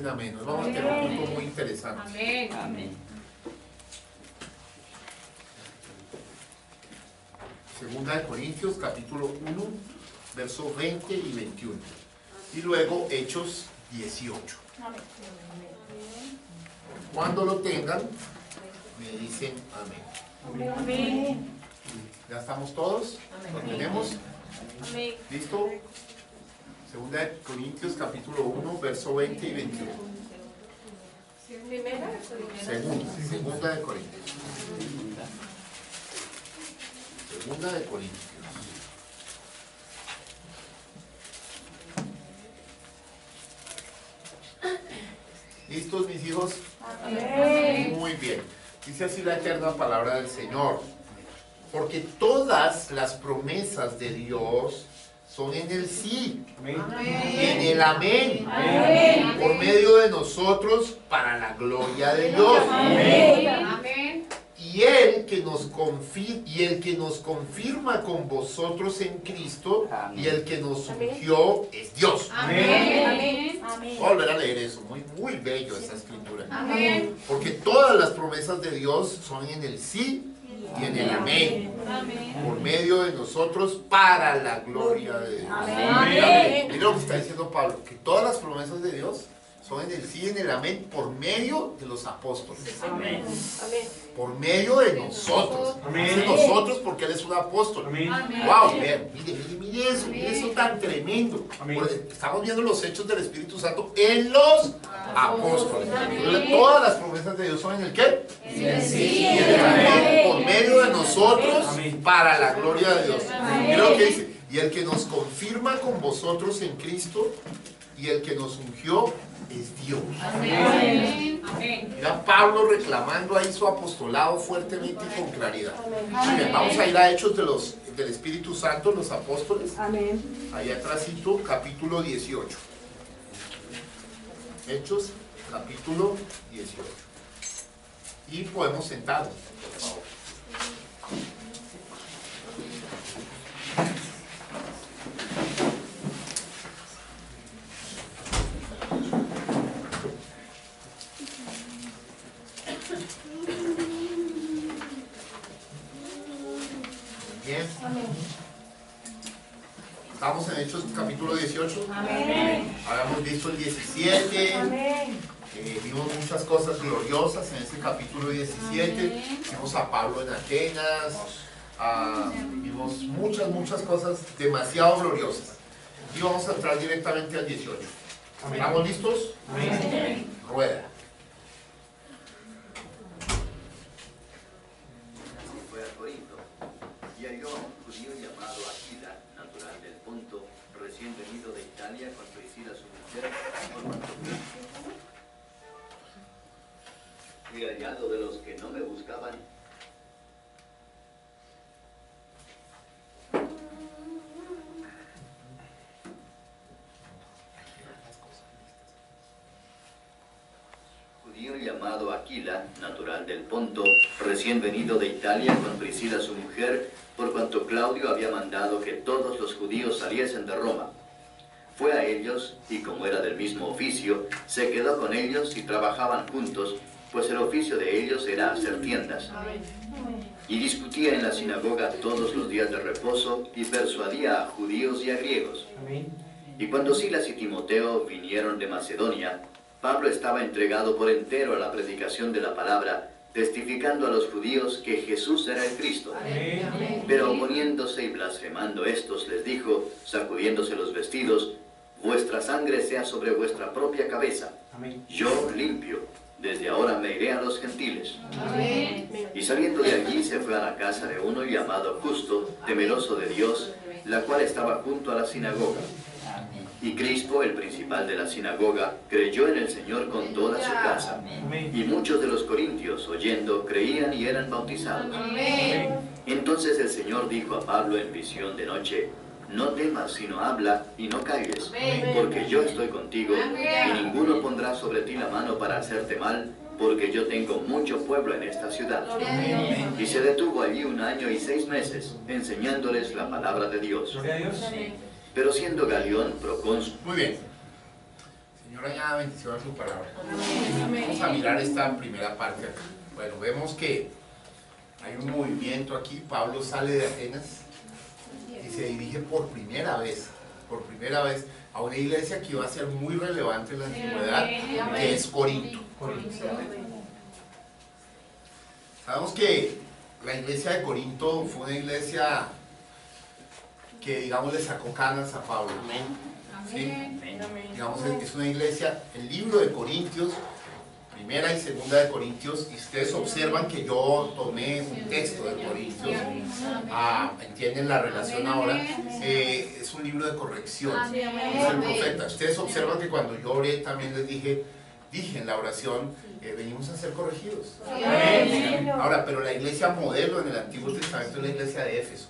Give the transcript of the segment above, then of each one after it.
Amén. Nos vamos a tener un punto muy interesante. Amén. Amén. Segunda de Corintios, capítulo 1, versos 20 y 21. Y luego Hechos 18. Cuando lo tengan, me dicen amén. Amén. ¿Ya estamos todos? ¿Lo tenemos? Amén. ¿Listo? Segunda de Corintios, capítulo 1, verso 20 y 21. ¿Primera? Segunda de Corintios. Segunda de Corintios. ¿Listos, mis hijos? Amén. Muy bien. Dice así la eterna palabra del Señor. Porque todas las promesas de Dios son en el sí y en el amén, por medio de nosotros para la gloria de Dios. Amén. Y el que nos confirma con vosotros en Cristo y el que nos ungió es Dios. Amén. Voy a volver a leer eso, muy bello esa escritura. Amén. Porque todas las promesas de Dios son en el sí y en el amén, por medio de nosotros para la gloria de Dios. Mira lo que está diciendo Pablo, que todas las promesas de Dios son en el sí y en el amén por medio de los apóstoles. Por medio de nosotros. Dice nosotros porque Él es un apóstol. Wow, mire eso tan tremendo. Estamos viendo los hechos del Espíritu Santo en los apóstoles. Todas las promesas de Dios son en el ¿qué? En el sí y en el amén, por medio de nosotros para la gloria de Dios. Mira lo que dice, y el que nos confirma con vosotros en Cristo y el que nos ungió es Dios. Mira Pablo reclamando ahí su apostolado fuertemente y con claridad. Bien, vamos a ir a Hechos del Espíritu Santo, los apóstoles. Ahí atrásito, capítulo 18. Hechos, capítulo 18. Y podemos sentarnos, por favor. Bien. Estamos en Hechos capítulo 18. Habíamos visto el 17. Vimos muchas cosas gloriosas en ese capítulo 17. Vimos a Pablo en Atenas. Vimos muchas cosas demasiado gloriosas. Y vamos a entrar directamente al 18. ¿Estamos listos? Rueda. Y halló a un judío llamado Aquila, natural del Ponto, recién venido de Italia, con Priscila su mujer, por cuanto fui hallado de los que no me buscaban. Judío llamado Aquila, natural del Ponto, recién venido de Italia, con Priscila su mujer, por cuanto Claudio había mandado que todos los judíos saliesen de Roma. Fue a ellos, y como era del mismo oficio, se quedó con ellos y trabajaban juntos, pues el oficio de ellos era hacer tiendas. Y discutía en la sinagoga todos los días de reposo, y persuadía a judíos y a griegos. Y cuando Silas y Timoteo vinieron de Macedonia, Pablo estaba entregado por entero a la predicación de la palabra, testificando a los judíos que Jesús era el Cristo. Pero oponiéndose y blasfemando estos, les dijo, sacudiéndose los vestidos, vuestra sangre sea sobre vuestra propia cabeza. Yo limpio, desde ahora me iré a los gentiles. Y saliendo de allí se fue a la casa de uno llamado Justo, temeroso de Dios, la cual estaba junto a la sinagoga. Y Crispo, el principal de la sinagoga, creyó en el Señor con toda su casa. Y muchos de los corintios, oyendo, creían y eran bautizados. Entonces el Señor dijo a Pablo en visión de noche, no temas, sino habla y no calles, porque yo estoy contigo, y ninguno pondrá sobre ti la mano para hacerte mal, porque yo tengo mucho pueblo en esta ciudad. Y se detuvo allí 1 año y 6 meses, enseñándoles la palabra de Dios. Pero siendo Galión procónsul. Muy bien. Señor añada bendición a su palabra. Vamos a mirar esta primera parte acá. Bueno, vemos que hay un movimiento aquí. Pablo sale de Atenas y se dirige por primera vez a una iglesia que iba a ser muy relevante en la antigüedad, que es Corinto. Sabemos que la iglesia de Corinto fue una iglesia que, digamos, le sacó canas a Pablo. ¿Sí? Digamos, es una iglesia, el libro de Corintios, primera y segunda de Corintios, y ustedes observan que yo tomé un texto de Corintios, entienden la relación ahora, es un libro de corrección, es el profeta. Ustedes observan que cuando yo oré también les dije en la oración, venimos a ser corregidos. Ahora, pero la iglesia modelo en el Antiguo Testamento es la iglesia de Éfeso.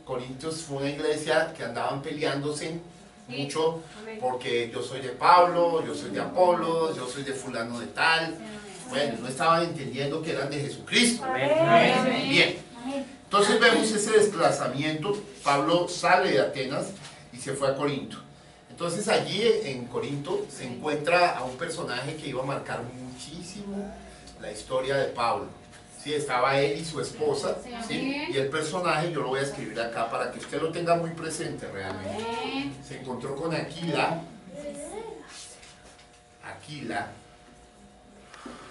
Corintios fue una iglesia que andaban peleándose mucho porque yo soy de Pablo, yo soy de Apolos, yo soy de fulano de tal. Bueno, no estaban entendiendo que eran de Jesucristo. Bien, entonces vemos ese desplazamiento. Pablo sale de Atenas y se fue a Corinto. Entonces allí en Corinto se encuentra a un personaje que iba a marcar muchísimo la historia de Pablo. Sí, estaba él y su esposa, ¿sí? Y el personaje yo lo voy a escribir acá para que usted lo tenga muy presente realmente. Se encontró con Aquila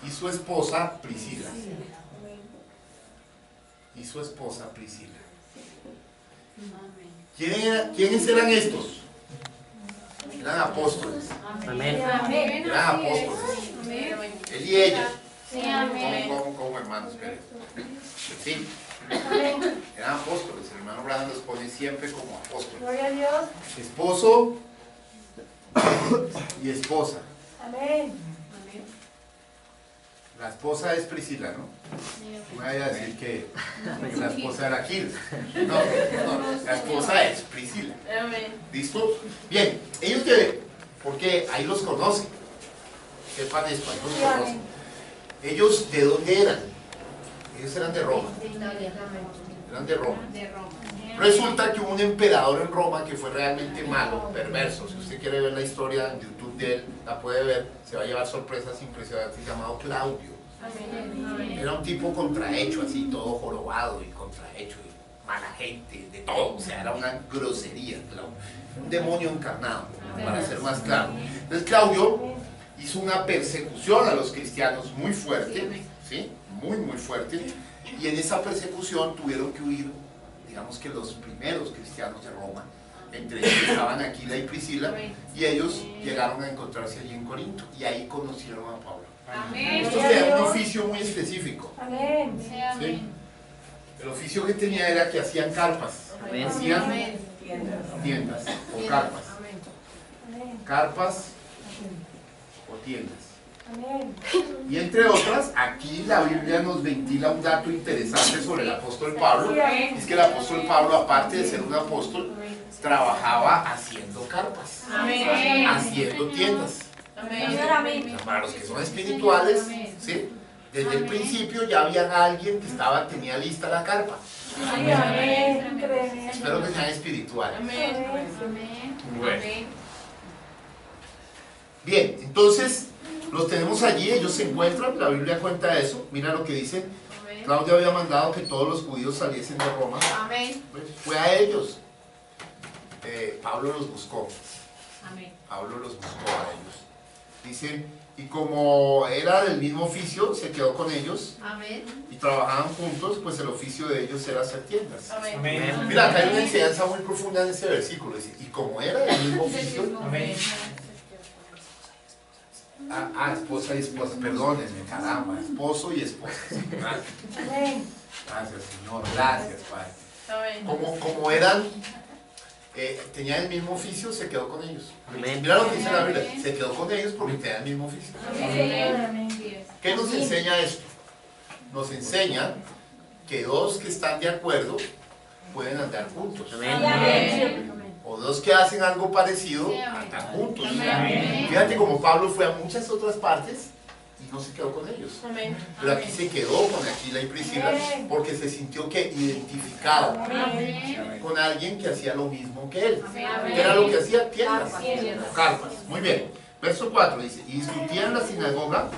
y su esposa Priscila. ¿Quiénes eran estos? Eran apóstoles. Eran apóstoles. Él y ella. Como hermanos, sí. Eran apóstoles. El hermano Brandon los pone siempre como apóstoles. Gloria a Dios. Esposo y esposa. Amén. La esposa es Priscila, ¿no? No voy a decir que la esposa era Aquila. No, la esposa es Priscila. ¿Listo? Bien, ellos porque ahí los conocen. Sepan esto, ahí los conocen. ¿Ellos de dónde eran? Ellos eran de Roma. Eran de Roma. Resulta que hubo un emperador en Roma que fue realmente malo, perverso. Si usted quiere ver la historia en YouTube de él, la puede ver, se va a llevar sorpresas impresionantes, llamado Claudio. Era un tipo contrahecho, así, todo jorobado y contrahecho, y mala gente, de todo. O sea, era una grosería, Claudio. Un demonio encarnado, para ser más claro. Entonces Claudio hizo una persecución a los cristianos muy fuerte, ¿sí? Muy fuerte, y en esa persecución tuvieron que huir, digamos que los primeros cristianos de Roma, entre ellos estaban Aquila y Priscila, y ellos llegaron a encontrarse allí en Corinto, y ahí conocieron a Pablo. Estos tenían un oficio muy específico. ¿Sí? El oficio que tenía era que hacían carpas, hacían tiendas o carpas. Carpas o tiendas. Y entre otras, aquí la Biblia nos ventila un dato interesante sobre el apóstol Pablo. Es que el apóstol Pablo, aparte de ser un apóstol, trabajaba haciendo carpas, haciendo tiendas. Para los que son espirituales, ¿sí? Desde el principio ya había alguien que tenía lista la carpa. Espero que sean espirituales. Bueno. Bien, entonces los tenemos allí, ellos se encuentran, la Biblia cuenta eso. Mira lo que dice: Claudio había mandado que todos los judíos saliesen de Roma. Pues fue a ellos. Pablo los buscó. Pablo los buscó a ellos. Dice, y como era del mismo oficio, se quedó con ellos. Y trabajaban juntos, pues el oficio de ellos era hacer tiendas. Mira, acá hay una enseñanza muy profunda en ese versículo. Dice, y como era del mismo oficio. Esposa y esposa, perdónenme, caramba, esposo y esposa. Gracias, Señor, gracias, Padre. Como eran, tenían el mismo oficio, se quedó con ellos. Mira lo que dice la Biblia, se quedó con ellos porque tenían el mismo oficio. ¿Qué nos enseña esto? Nos enseña que dos que están de acuerdo pueden andar juntos. O dos que hacen algo parecido andan juntos. Fíjate como Pablo fue a muchas otras partes y aquí no se quedó con ellos. Amén. Pero aquí se quedó con Aquila y Priscila porque se sintió que identificado con alguien que hacía lo mismo que él. ¿Qué era lo que hacía? Tiendas, carpas. Muy bien. Verso 4 dice, y discutía en la sinagoga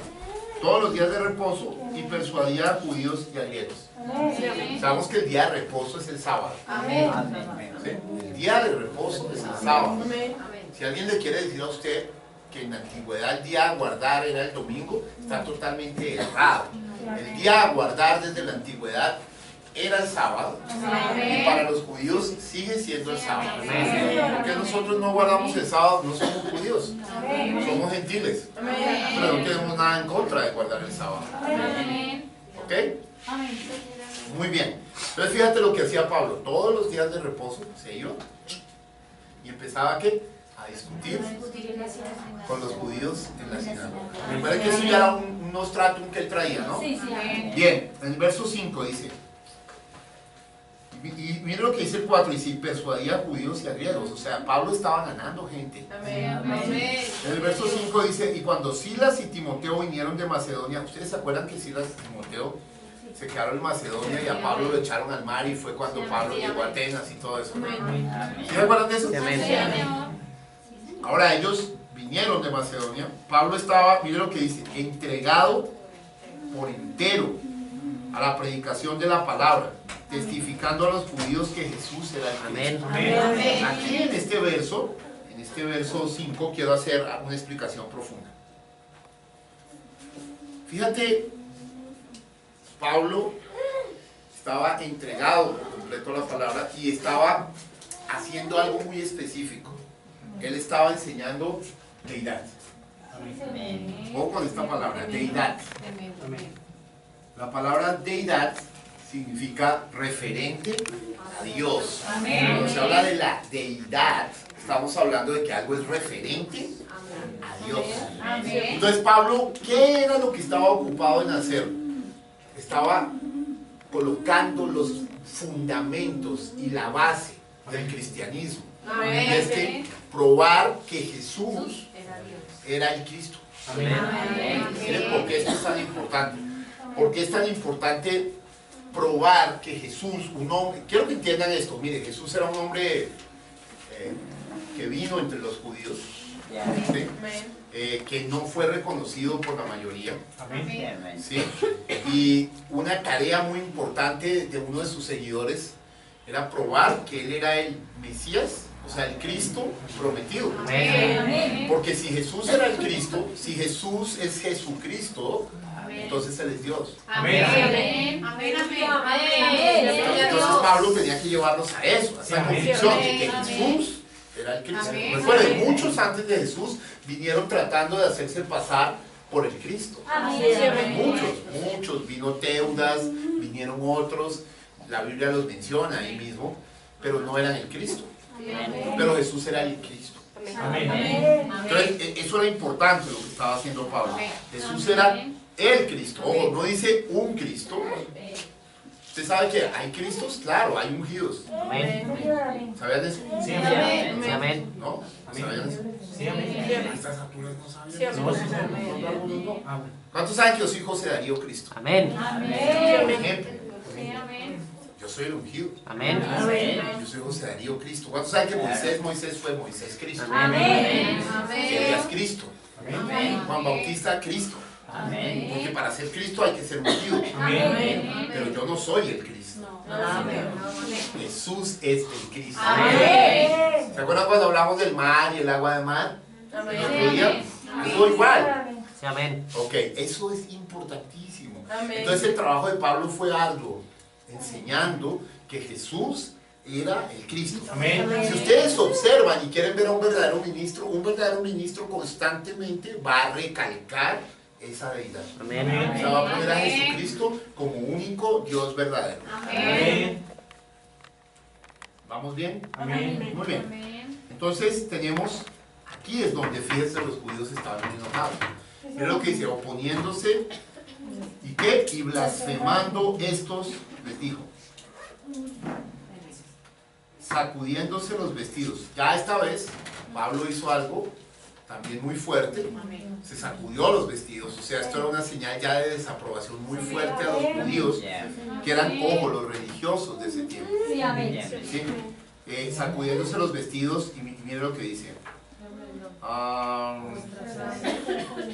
todos los días de reposo y persuadía a judíos y a griegos. Sabemos que el día de reposo es el sábado. ¿Sí? El día de reposo es el sábado. Si alguien le quiere decir a usted que en la antigüedad el día a guardar era el domingo, está totalmente errado. El día a guardar desde la antigüedad era el sábado y para los judíos sigue siendo el sábado. Porque nosotros no guardamos el sábado, no somos judíos, somos gentiles, pero no tenemos nada en contra de guardar el sábado. ¿Ok? Muy bien. Entonces fíjate lo que hacía Pablo. Todos los días de reposo se iba y empezaba a discutir con los judíos en la sinagoga. Recuerden que eso ya era un nostratum que él traía, ¿no? Bien, en el verso 5 dice, y mira lo que dice el 4, dice, y persuadía a judíos y a griegos. O sea, Pablo estaba ganando gente. En el verso 5 dice, y cuando Silas y Timoteo vinieron de Macedonia, ¿ustedes se acuerdan que Silas y Timoteo se quedaron en Macedonia y a Pablo lo echaron al mar y fue cuando Pablo llegó a Atenas y todo eso? ¿Sí se acuerdan de eso? Ahora ellos vinieron de Macedonia. Pablo estaba, mire lo que dice, entregado por entero a la predicación de la palabra, testificando a los judíos que Jesús era el Cristo. Aquí en este verso 5, quiero hacer una explicación profunda. Fíjate, Pablo estaba entregado por completo a la palabra y estaba haciendo algo muy específico. Él estaba enseñando deidad. Ojo con esta palabra, deidad. La palabra deidad significa referente a Dios. Cuando se habla de la deidad, estamos hablando de que algo es referente a Dios. Entonces Pablo, ¿qué era lo que estaba ocupado en hacer? Estaba colocando los fundamentos y la base del cristianismo. Y es que probar que Jesús era el Cristo. Miren por qué esto es tan importante. ¿Por qué es tan importante probar que Jesús, un hombre, quiero que entiendan esto, mire, Jesús era un hombre que vino entre los judíos, ¿sí? Que no fue reconocido por la mayoría, ¿sí? Y una tarea muy importante de uno de sus seguidores era probar que él era el Mesías, o sea, el Cristo prometido. Porque si Jesús era el Cristo, si Jesús es Jesucristo, entonces Él es Dios. Entonces Pablo tenía que llevarnos a eso, a esa convicción de que Jesús era el Cristo. Recuerden, muchos antes de Jesús vinieron tratando de hacerse pasar por el Cristo. Muchos. Vino Teudas, vinieron otros, la Biblia los menciona ahí mismo, pero no eran el Cristo. Pero Jesús era el Cristo. Entonces, eso era importante lo que estaba haciendo Pablo. Jesús era el Cristo. Ojo, no dice un Cristo. ¿Usted sabe que hay Cristos? Claro, hay ungidos. ¿Sabían eso? Sí, amén. ¿No? ¿Sabían eso? Sí, amén. A estas alturas no sabían. ¿Cuántos saben que yo soy José Darío Cristo? Amén. Por ejemplo, yo soy el ungido. Amén. Yo soy José Darío Cristo. ¿Cuántos saben que Moisés fue Moisés Cristo? Amén. Elías Cristo. Juan Bautista Cristo. Porque para ser Cristo hay que ser ungido. Pero yo no soy el Cristo. Jesús es el Cristo. ¿Se acuerdan cuando hablamos del mar y el agua de mar? El otro día, algo igual. Sí, amén. Ok, eso es importantísimo. Entonces el trabajo de Pablo fue arduo, enseñando que Jesús era el Cristo. Si ustedes observan y quieren ver a un verdadero ministro constantemente va a recalcar esa deidad. Amén. O sea, va a poner a Jesucristo como único Dios verdadero. ¿Vamos bien? Muy bien. Entonces tenemos, aquí es donde, fíjense, los judíos estaban enojados. Mira lo que dice, oponiéndose, ¿y qué? Y blasfemando estos, les dijo, sacudiéndose los vestidos. Ya esta vez, Pablo hizo algo también muy fuerte, se sacudió los vestidos. O sea, esto era una señal ya de desaprobación muy fuerte a los judíos, que eran, ojo, los religiosos de ese tiempo. ¿Sí? Sacudiéndose los vestidos, y mire lo que dice.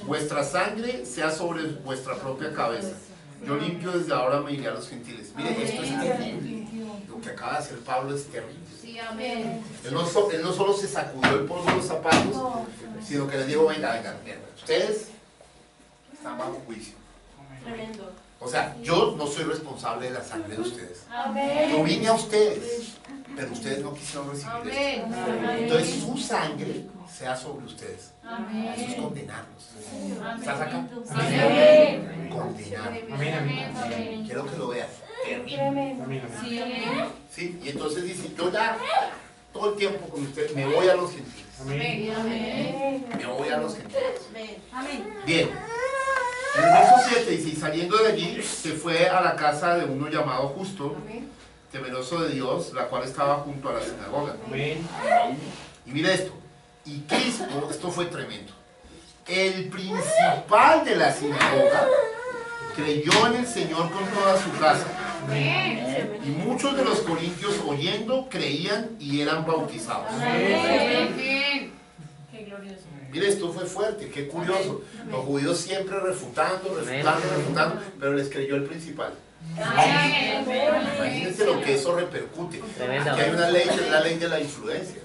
Vuestra sangre sea sobre vuestra propia cabeza. Yo limpio desde ahora, me iré a los gentiles. Mire, esto es terrible. Lo que acaba de hacer Pablo es terrible. Él no solo se sacudió el polvo de los zapatos, sino que les dijo, venga, ustedes están bajo juicio. O sea, yo no soy responsable de la sangre de ustedes. Yo vine a ustedes, pero ustedes no quisieron recibir esto. Entonces su sangre sea sobre ustedes. Eso es condenarlos. ¿Estás acá? Condenar. Quiero que lo veas. Terrible. ¿Sí? Y entonces dice, yo ya todo el tiempo con ustedes me voy a los gentiles. Me voy a los gentiles. Bien. En el verso 7 dice, y saliendo de allí, se fue a la casa de uno llamado Justo, temeroso de Dios, la cual estaba junto a la sinagoga. Y mira esto, y Cristo, esto fue tremendo, el principal de la sinagoga creyó en el Señor con toda su casa. Y muchos de los corintios oyendo creían y eran bautizados. Mire, esto fue fuerte, qué curioso. Los judíos siempre refutando, pero les creyó el principal. Imagínense lo que eso repercute. Aquí hay una ley que es la ley de la influencia.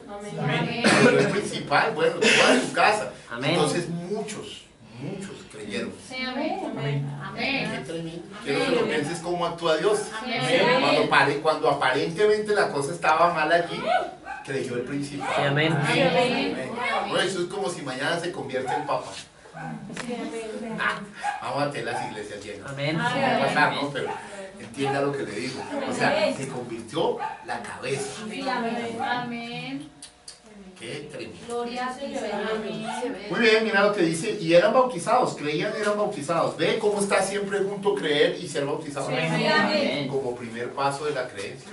Pero el principal, bueno, toda su casa. Entonces muchos creyeron. Qué tremendo. Quiero que lo pienses cómo actúa Dios. Cuando aparentemente la cosa estaba mal allí, creyó el principal. Amén. Bueno, eso es como si mañana se convierte en papa. Vamos a tener las iglesias llenas. Amén. No va a pasar, ¿no? Pero entienda lo que le digo. O sea, se convirtió la cabeza. Amén. Qué tremendo. Gloria a Dios. Muy bien, mira lo que dice. Y eran bautizados, creían y eran bautizados. Ve cómo está siempre junto creer y ser bautizado. Como primer paso de la creencia.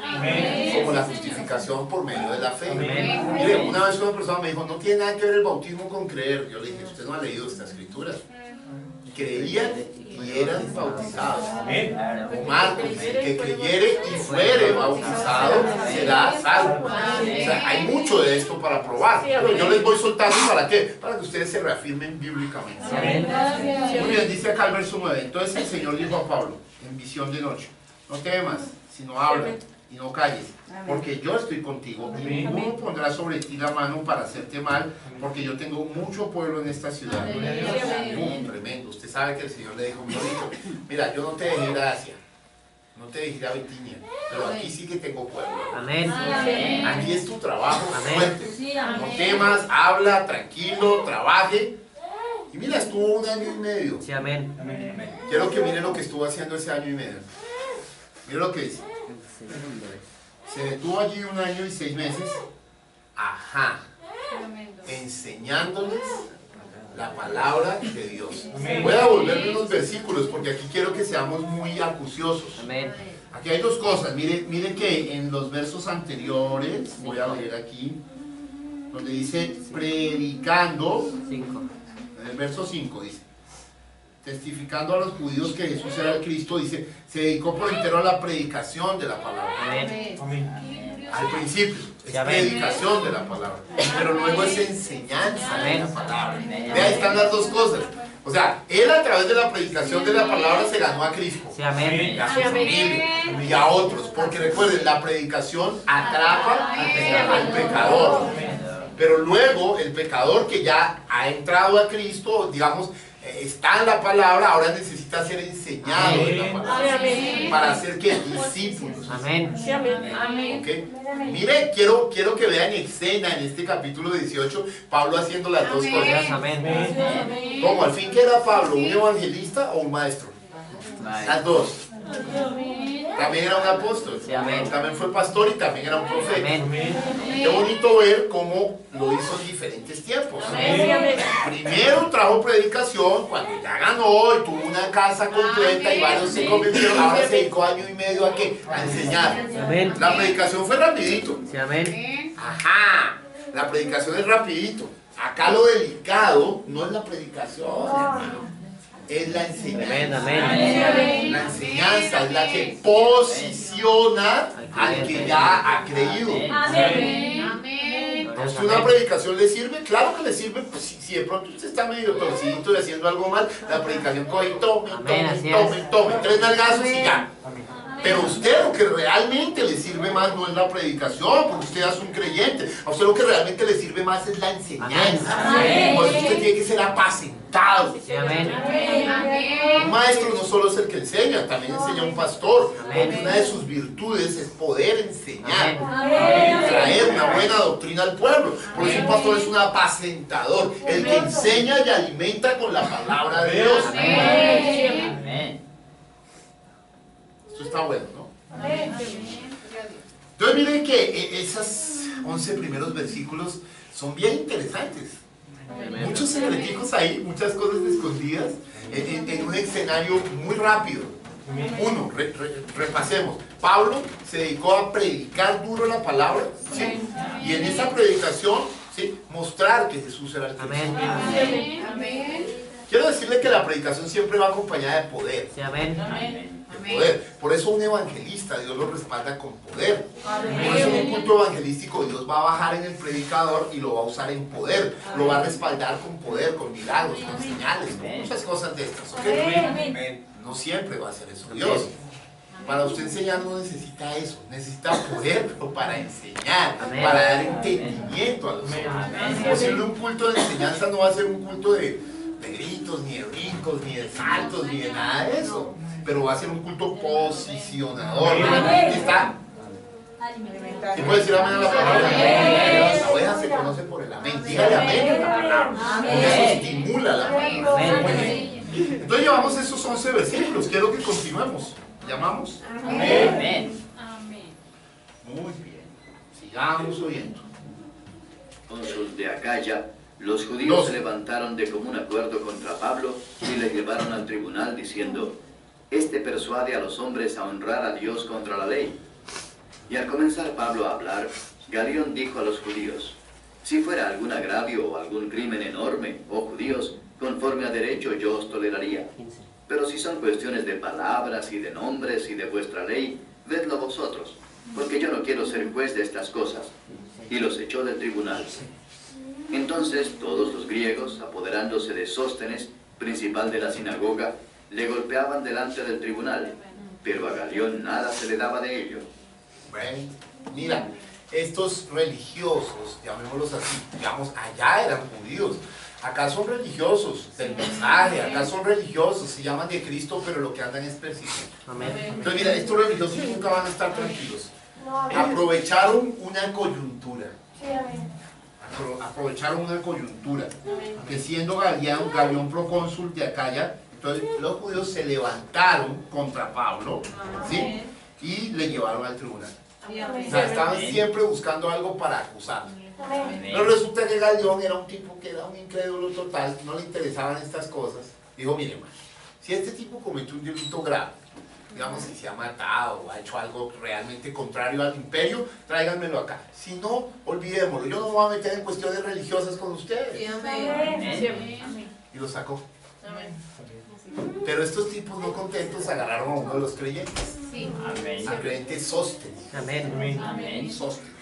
Como la justificación por medio de la fe. Mire, una vez una persona me dijo, no tiene nada que ver el bautismo con creer. Yo le dije, usted no ha leído esta escritura. Creían y eran bautizados. Marcos dice que creyere y fuere bautizado será salvo. O sea, hay mucho de esto para probar. Pero yo les voy soltando ¿para qué? Para que ustedes se reafirmen bíblicamente. Muy bien, dice acá el verso 9. Entonces el Señor dijo a Pablo en visión de noche, no temas, sino habla y no calles, porque yo estoy contigo y ninguno pondrá sobre ti la mano para hacerte mal, porque yo tengo mucho pueblo en esta ciudad. Tremendo. Usted sabe que el Señor le dijo, mira, yo no te dejé ir a Asia, no te dejé ir a Bitinia, pero aquí sí que tengo pueblo. Amén. Aquí es tu trabajo, Amén. fuerte. No temas, habla, tranquilo, trabaje. Y mira, estuvo 1 año y medio. Sí, amén. Quiero que miren lo que estuvo haciendo ese año y medio. Mira lo que dice. Se detuvo allí 1 año y 6 meses. Ajá. Enseñándoles la palabra de Dios. Voy a volverme unos versículos porque aquí quiero que seamos muy acuciosos. Amén. Aquí hay 2 cosas. Miren que en los versos anteriores, voy a leer aquí, donde dice predicando. 5. En el verso 5 dice, testificando a los judíos que Jesús era el Cristo, dice, se dedicó por entero a la predicación de la palabra. Amén. Al principio es Amén. predicación de la palabra, pero luego es enseñanza de la Amén. palabra. Ve, ahí están las 2 cosas. O sea, él a través de la predicación de la palabra se ganó a Cristo, Sí, amén. y a su familia y a otros, porque recuerden, la predicación atrapa al pecador. Pero luego el pecador que ya ha entrado a Cristo, digamos, está en la palabra, ahora necesita ser enseñado de la palabra. Para ser que discípulos. Amén. ¿Okay? Mire, quiero que vean en escena en este capítulo 18, Pablo haciendo las 2 cosas. Amén. ¿Cómo? ¿Al fin que era Pablo? ¿Un evangelista o un maestro? Las 2. También era un apóstol, Sí, amén. también fue pastor y también era un profeta. Amén. Qué bonito ver cómo lo hizo en diferentes tiempos. Primero trajo predicación cuando ya ganó y tuvo una casa completa y varios se convirtieron. Ahora se dedicó 1 año y medio a enseñar. Amén. La predicación fue rapidito. Sí, amén. Ajá. La predicación es rapidito. Acá lo delicado no es la predicación, hermano. Es la enseñanza. Amén. La enseñanza es la que posiciona al que ya ha creído. Amén. ¿A usted una predicación le sirve? Claro que le sirve. Pues, si de pronto usted está medio torcidito y haciendo algo mal, la predicación coge y tome, tome, 3 nalgazos y ya. Pero usted lo que realmente le sirve más no es la predicación, porque usted es un creyente. A usted lo que realmente le sirve más es la enseñanza. Por eso usted tiene que ser apacentado. Un maestro no solo es el que enseña, también enseña un pastor. Porque una de sus virtudes es poder enseñar, traer una buena doctrina al pueblo. Por eso un pastor es un apacentador, el que enseña y alimenta con la palabra de Dios. Esto está bueno, ¿no? Entonces miren que esos 11 primeros versículos son bien interesantes. Muchos secreticos ahí, muchas cosas escondidas en un escenario muy rápido. Uno, repasemos. Pablo se dedicó a predicar duro la palabra, ¿sí? Y en esa predicación, ¿sí?, mostrar que Jesús era el Cristo. Quiero decirle que la predicación siempre va acompañada de poder. Poder. Por eso un evangelista, Dios lo respalda con poder. Por eso en un culto evangelístico Dios va a bajar en el predicador y lo va a usar en poder. Lo va a respaldar con poder, con milagros, con señales, con muchas cosas de estas. ¿Okay? No siempre va a ser eso Dios. Para usted enseñar no necesita eso, necesita poder, pero para enseñar, para dar entendimiento a los hombres. Posible un culto de enseñanza no va a ser un culto de gritos, ni de brincos, ni de saltos, ni de nada de eso. Pero va a ser un culto posicionador. ¿Está? ¿Sí puede decir amén a la palabra? La oveja se conoce por el amén. Dígale amén a la palabra. Porque eso estimula la palabra. Entonces llevamos esos 11 versículos. Quiero que continuemos. ¿Llamamos? Amén. Muy bien. Sigamos oyendo. Cónsul de Acaya, los judíos se levantaron de común acuerdo contra Pablo y le llevaron al tribunal diciendo: este persuade a los hombres a honrar a Dios contra la ley. Y al comenzar Pablo a hablar, Galión dijo a los judíos: si fuera algún agravio o algún crimen enorme, oh judíos, conforme a derecho yo os toleraría. Pero si son cuestiones de palabras y de nombres y de vuestra ley, vedlo vosotros, porque yo no quiero ser juez de estas cosas. Y los echó del tribunal. Entonces todos los griegos, apoderándose de Sóstenes, principal de la sinagoga, le golpeaban delante del tribunal, pero a Galión nada se le daba de ello. Bueno, mira, estos religiosos, llamémoslos así, digamos, allá eran judíos, acá son religiosos del mensaje, acá son religiosos, se llaman de Cristo, pero lo que andan es persiguiendo. Entonces mira, estos religiosos nunca van a estar tranquilos. Aprovecharon una coyuntura. Aprovecharon una coyuntura, que siendo Galión procónsul de Acaya, entonces los judíos se levantaron contra Pablo, ¿sí?, y le llevaron al tribunal. O sea, estaban siempre buscando algo para acusarlo. Pero resulta que Galión era un tipo que era un incrédulo total, no le interesaban estas cosas. Dijo: mire, man, si este tipo cometió un delito grave, digamos que se ha matado o ha hecho algo realmente contrario al imperio, tráiganmelo acá. Si no, olvidémoslo, yo no me voy a meter en cuestiones religiosas con ustedes. Y lo sacó. Pero estos tipos no contentos agarraron a uno de los creyentes, al creyente Sóstenes. Sóstenes.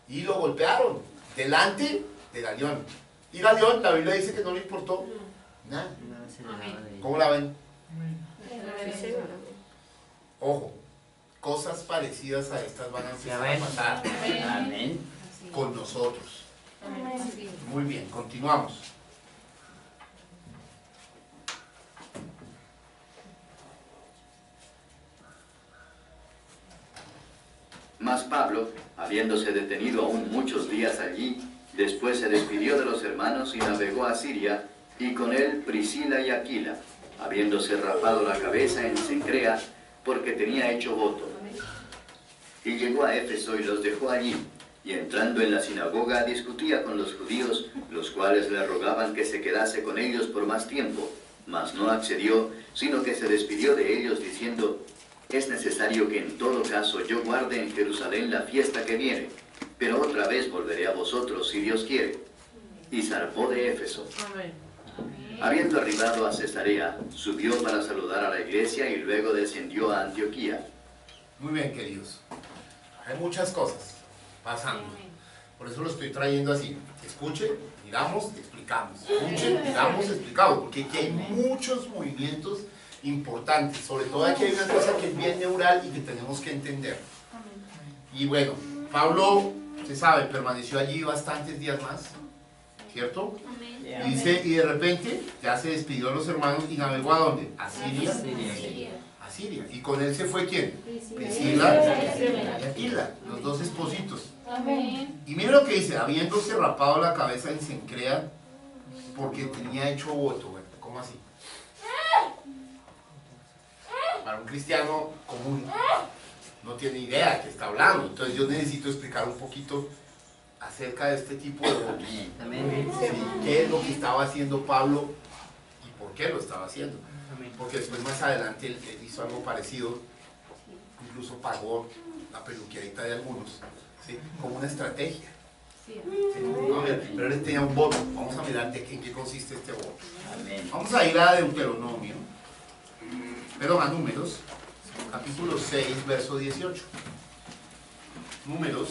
Y lo golpearon delante de Galión. Y Galión, la Biblia dice que no le importó nada. ¿Cómo la ven? Ojo, cosas parecidas a estas van a empezar a pasar con nosotros. Muy bien, continuamos. Mas Pablo, habiéndose detenido aún muchos días allí, después se despidió de los hermanos y navegó a Siria, y con él Priscila y Aquila, habiéndose rapado la cabeza en Cencrea, porque tenía hecho voto. Y llegó a Éfeso y los dejó allí, y entrando en la sinagoga discutía con los judíos, los cuales le rogaban que se quedase con ellos por más tiempo, mas no accedió, sino que se despidió de ellos diciendo: es necesario que en todo caso yo guarde en Jerusalén la fiesta que viene, pero otra vez volveré a vosotros si Dios quiere. Y zarpó de Éfeso. Amén. Habiendo arribado a Cesarea, subió para saludar a la iglesia y luego descendió a Antioquía. Muy bien, queridos. Hay muchas cosas pasando. Por eso lo estoy trayendo así. Escuche, miramos, explicamos. Escuche, miramos, explicamos. Porque aquí hay muchos movimientos importantes. Sobre todo aquí hay una cosa que es bien neural y que tenemos que entender. Y bueno, Pablo, usted sabe, permaneció allí bastantes días más. ¿Cierto? Y dice, y de repente ya se despidió de los hermanos y navegó ¿a dónde? A Siria. A Siria. ¿Y con él se fue quién? Priscila y Aquila, los dos espositos. Y mire lo que dice, habiéndose rapado la cabeza en Cencrea porque tenía hecho voto. Bueno, ¿cómo así? Para un cristiano común no tiene idea de qué está hablando. Entonces yo necesito explicar un poquito acerca de este tipo de votos. Sí, qué es lo que estaba haciendo Pablo y por qué lo estaba haciendo. Porque después más adelante él hizo algo parecido, incluso pagó la peluqueadita de algunos, ¿sí? Como una estrategia. ¿Sí? No, pero él tenía un voto. Vamos a mirar en qué consiste este voto. Vamos a ir a Deuteronomio, perdón, a Números, capítulo 6, verso 18. Números,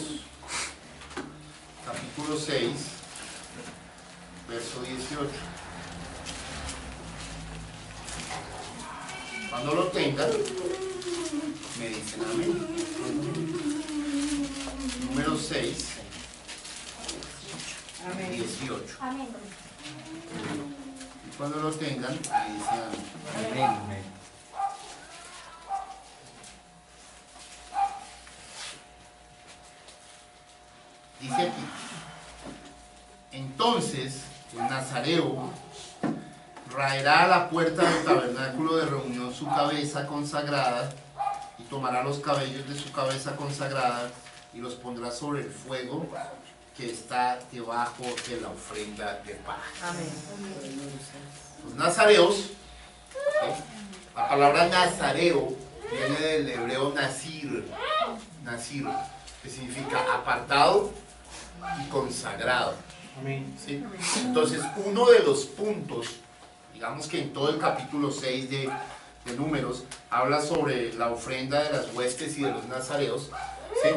capítulo 6, verso 18. Cuando lo tengan, me dicen amén. Número 6, 18. Y cuando lo tengan, me dicen amén. Dice aquí, entonces el nazareo raerá a la puerta del tabernáculo de reunión su cabeza consagrada y tomará los cabellos de su cabeza consagrada y los pondrá sobre el fuego que está debajo de la ofrenda de paz. Amén. Los nazareos, ¿sí? La palabra nazareo viene del hebreo nazir, que significa apartado y consagrado. ¿Sí? Entonces, uno de los puntos, digamos que en todo el capítulo 6 de Números, habla sobre la ofrenda de las huestes y de los nazareos, ¿sí?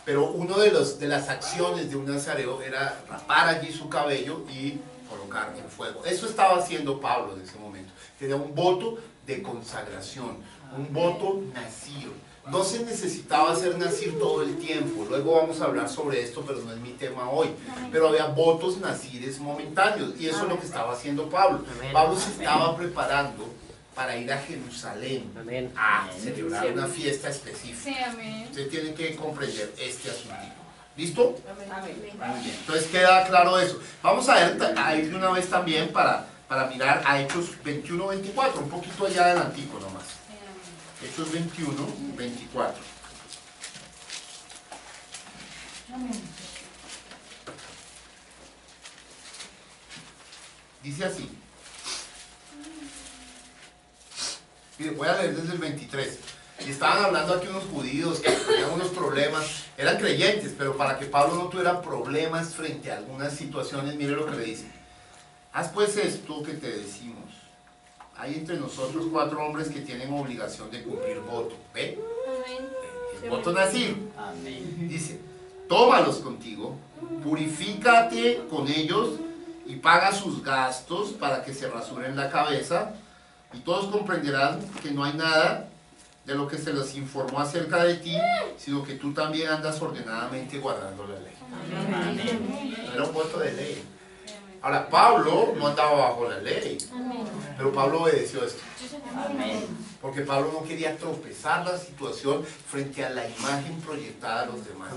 Pero uno de las acciones de un nazareo era rapar allí su cabello y colocar en fuego. Eso estaba haciendo Pablo en ese momento. Tenía un voto de consagración, un voto nazir. No se necesitaba hacer nazir todo el tiempo. Luego vamos a hablar sobre esto, pero no es mi tema hoy. Pero había votos nazires momentáneos. Y eso es lo que estaba haciendo Pablo. Pablo se estaba preparando para ir a Jerusalén a celebrar una fiesta específica. Usted tiene que comprender este asunto. ¿Listo? Muy bien. Entonces queda claro eso. Vamos a ir de una vez también para mirar a Hechos 21-24, un poquito allá adelantico nomás. Hechos 21-24. Dice así. Mire, voy a leer desde el 23. Y estaban hablando aquí unos judíos que tenían unos problemas, eran creyentes, pero para que Pablo no tuviera problemas frente a algunas situaciones, mire lo que le dice. Haz pues esto que te decimos. Hay entre nosotros 4 hombres que tienen obligación de cumplir voto. ¿Ve? El voto nazir. Dice, tómalos contigo, purifícate con ellos y paga sus gastos para que se rasuren la cabeza, y todos comprenderán que no hay nada de lo que se les informó acerca de ti, sino que tú también andas ordenadamente guardando la ley. No era un voto de ley. Ahora, Pablo no andaba bajo la ley, pero Pablo obedeció esto. Porque Pablo no quería tropezar la situación frente a la imagen proyectada a los demás.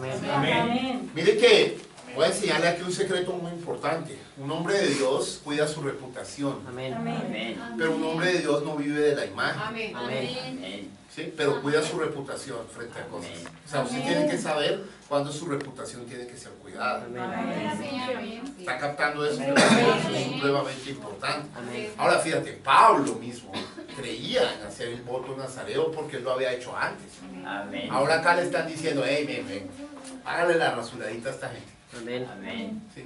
Mire que voy a enseñarle aquí un secreto muy importante. Un hombre de Dios cuida su reputación. Pero un hombre de Dios no vive de la imagen. ¿Sí? Pero cuida su reputación frente a cosas. O sea, usted tiene que saber cuándo su reputación tiene que ser cuidada. ¿Está captando eso? Eso es supremamente importante. Ahora fíjate, Pablo mismo creía en hacer el voto nazareo porque él lo había hecho antes. Amén. Ahora acá le están diciendo, hey, ven, hágale la rasuradita a esta gente. Amén. Amén. ¿Sí?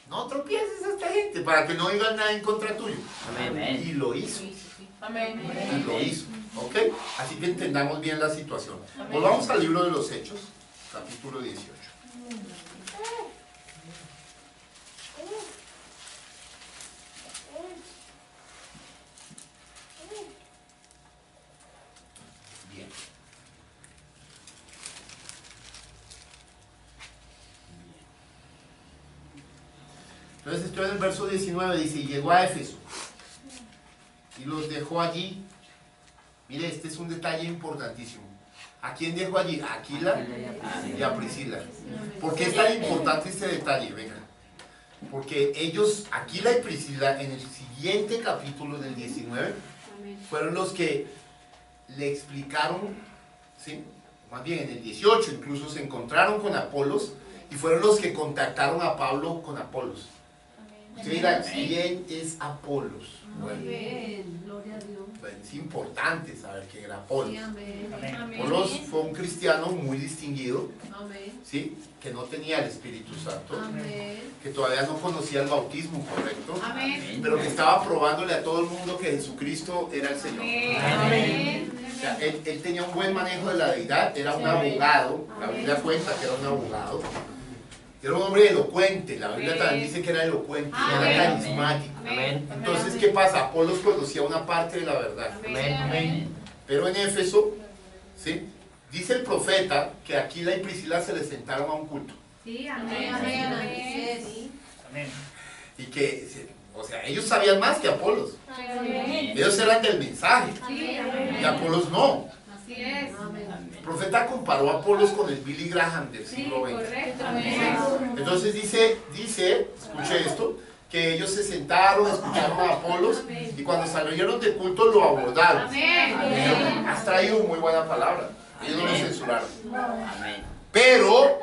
No tropieces a esta gente para que no digan nada en contra tuyo. Amén. Y lo hizo. Amén. Y lo hizo. ¿Ok? Así que entendamos bien la situación. Volvamos al libro de los Hechos, capítulo 18. Bien. Entonces estoy en el verso 19, dice, y llegó a Éfeso y los dejó allí. Mire, este es un detalle importantísimo. ¿A quién dejó allí? A Aquila y a Priscila. ¿Por qué es tan importante este detalle? Venga. Porque ellos, Aquila y Priscila, en el siguiente capítulo del 19, fueron los que le explicaron, ¿sí? Más bien en el 18 incluso se encontraron con Apolos y fueron los que contactaron a Pablo con Apolos. Usted dirá, ¿quién es Apolos? Bueno, Gloria a Dios. pues es importante saber quién era Apolos. Sí, amén. Apolos fue un cristiano muy distinguido, Amén. ¿sí? Que no tenía el Espíritu Santo, Amén. que todavía no conocía el bautismo correcto, Amén. pero que estaba probándole a todo el mundo que Jesucristo era el Señor. Amén. O sea, él tenía un buen manejo de la deidad, era un abogado, la Biblia cuenta que era un abogado, era un hombre elocuente, la Biblia también dice que era elocuente, era carismático. Amén. Entonces, ¿qué pasa? Apolos conocía una parte de la verdad. Amén. Pero en Éfeso, ¿sí? Dice el profeta que Aquila y Priscila se les sentaron a un culto. Sí, amén. Amén. Amén. Y que, o sea, ellos sabían más que Apolos. Amén. Ellos eran del mensaje. Sí, amén. Y Apolos no. Así es. Amén. El profeta comparó a Apolos con el Billy Graham del siglo XX. Correcto. Entonces dice, escuche esto, que ellos se sentaron, escucharon a Apolos y cuando salieron de culto lo abordaron. Amén. Has traído muy buena palabra. Ellos no lo censuraron. Amén. Pero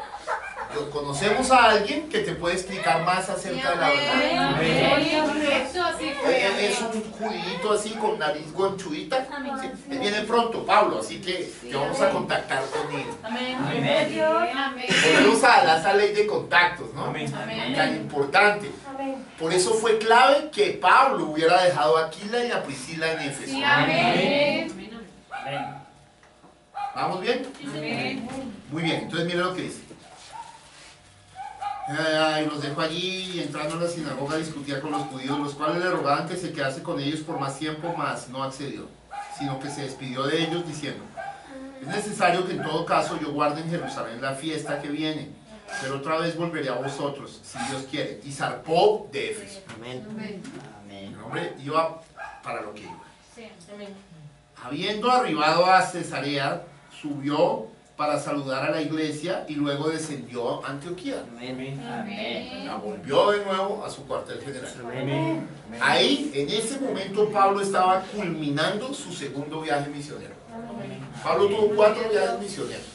conocemos a alguien que te puede explicar más acerca de la verdad. Correcto, así fue. Es un judío así con nariz gonchudita. ¿Sí? Él viene pronto, Pablo, así que te vamos a contactar con él. Amén. Amén. Amén. Volvemos a esa ley de contactos, ¿no? Amén. Tan importante. Por eso fue clave que Pablo hubiera dejado a Aquila y a Priscila en Éfeso. Sí, amén. ¿Vamos bien? Amén. Muy bien, entonces mire lo que dice. Y los dejó allí y entrando a la sinagoga discutía con los judíos, los cuales le rogaban que se quedase con ellos por más tiempo, mas no accedió, sino que se despidió de ellos diciendo, es necesario que en todo caso yo guarde en Jerusalén la fiesta que viene, pero otra vez volveré a vosotros, si Dios quiere. Y zarpó de Éfeso. Amén. Amén. Amén. El hombre iba para lo que iba. Sí, amén. Habiendo arribado a Cesarea, subió para saludar a la iglesia y luego descendió a Antioquía. Amén. Amén. La volvió de nuevo a su cuartel general. Amén. Ahí, en ese momento, Pablo estaba culminando su segundo viaje misionero. Pablo tuvo 4 viajes misioneros.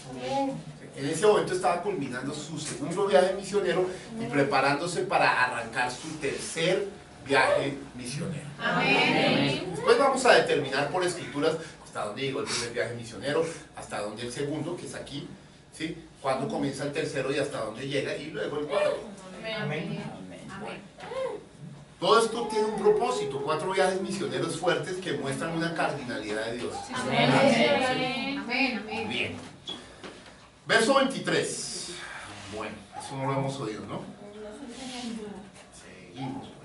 En ese momento estaba culminando su segundo viaje misionero y preparándose para arrancar su tercer viaje misionero. Amén. Después vamos a determinar por escrituras hasta dónde llegó el primer viaje misionero, hasta dónde el segundo, que es aquí, ¿sí? Cuándo comienza el tercero y hasta dónde llega, y luego el cuarto. Amén. Amén. Todo esto tiene un propósito, 4 viajes misioneros fuertes que muestran una cardinalidad de Dios. Amén. Amén. Amén. Bien. Verso 23. Bueno, eso no lo hemos oído, ¿no? Seguimos pues.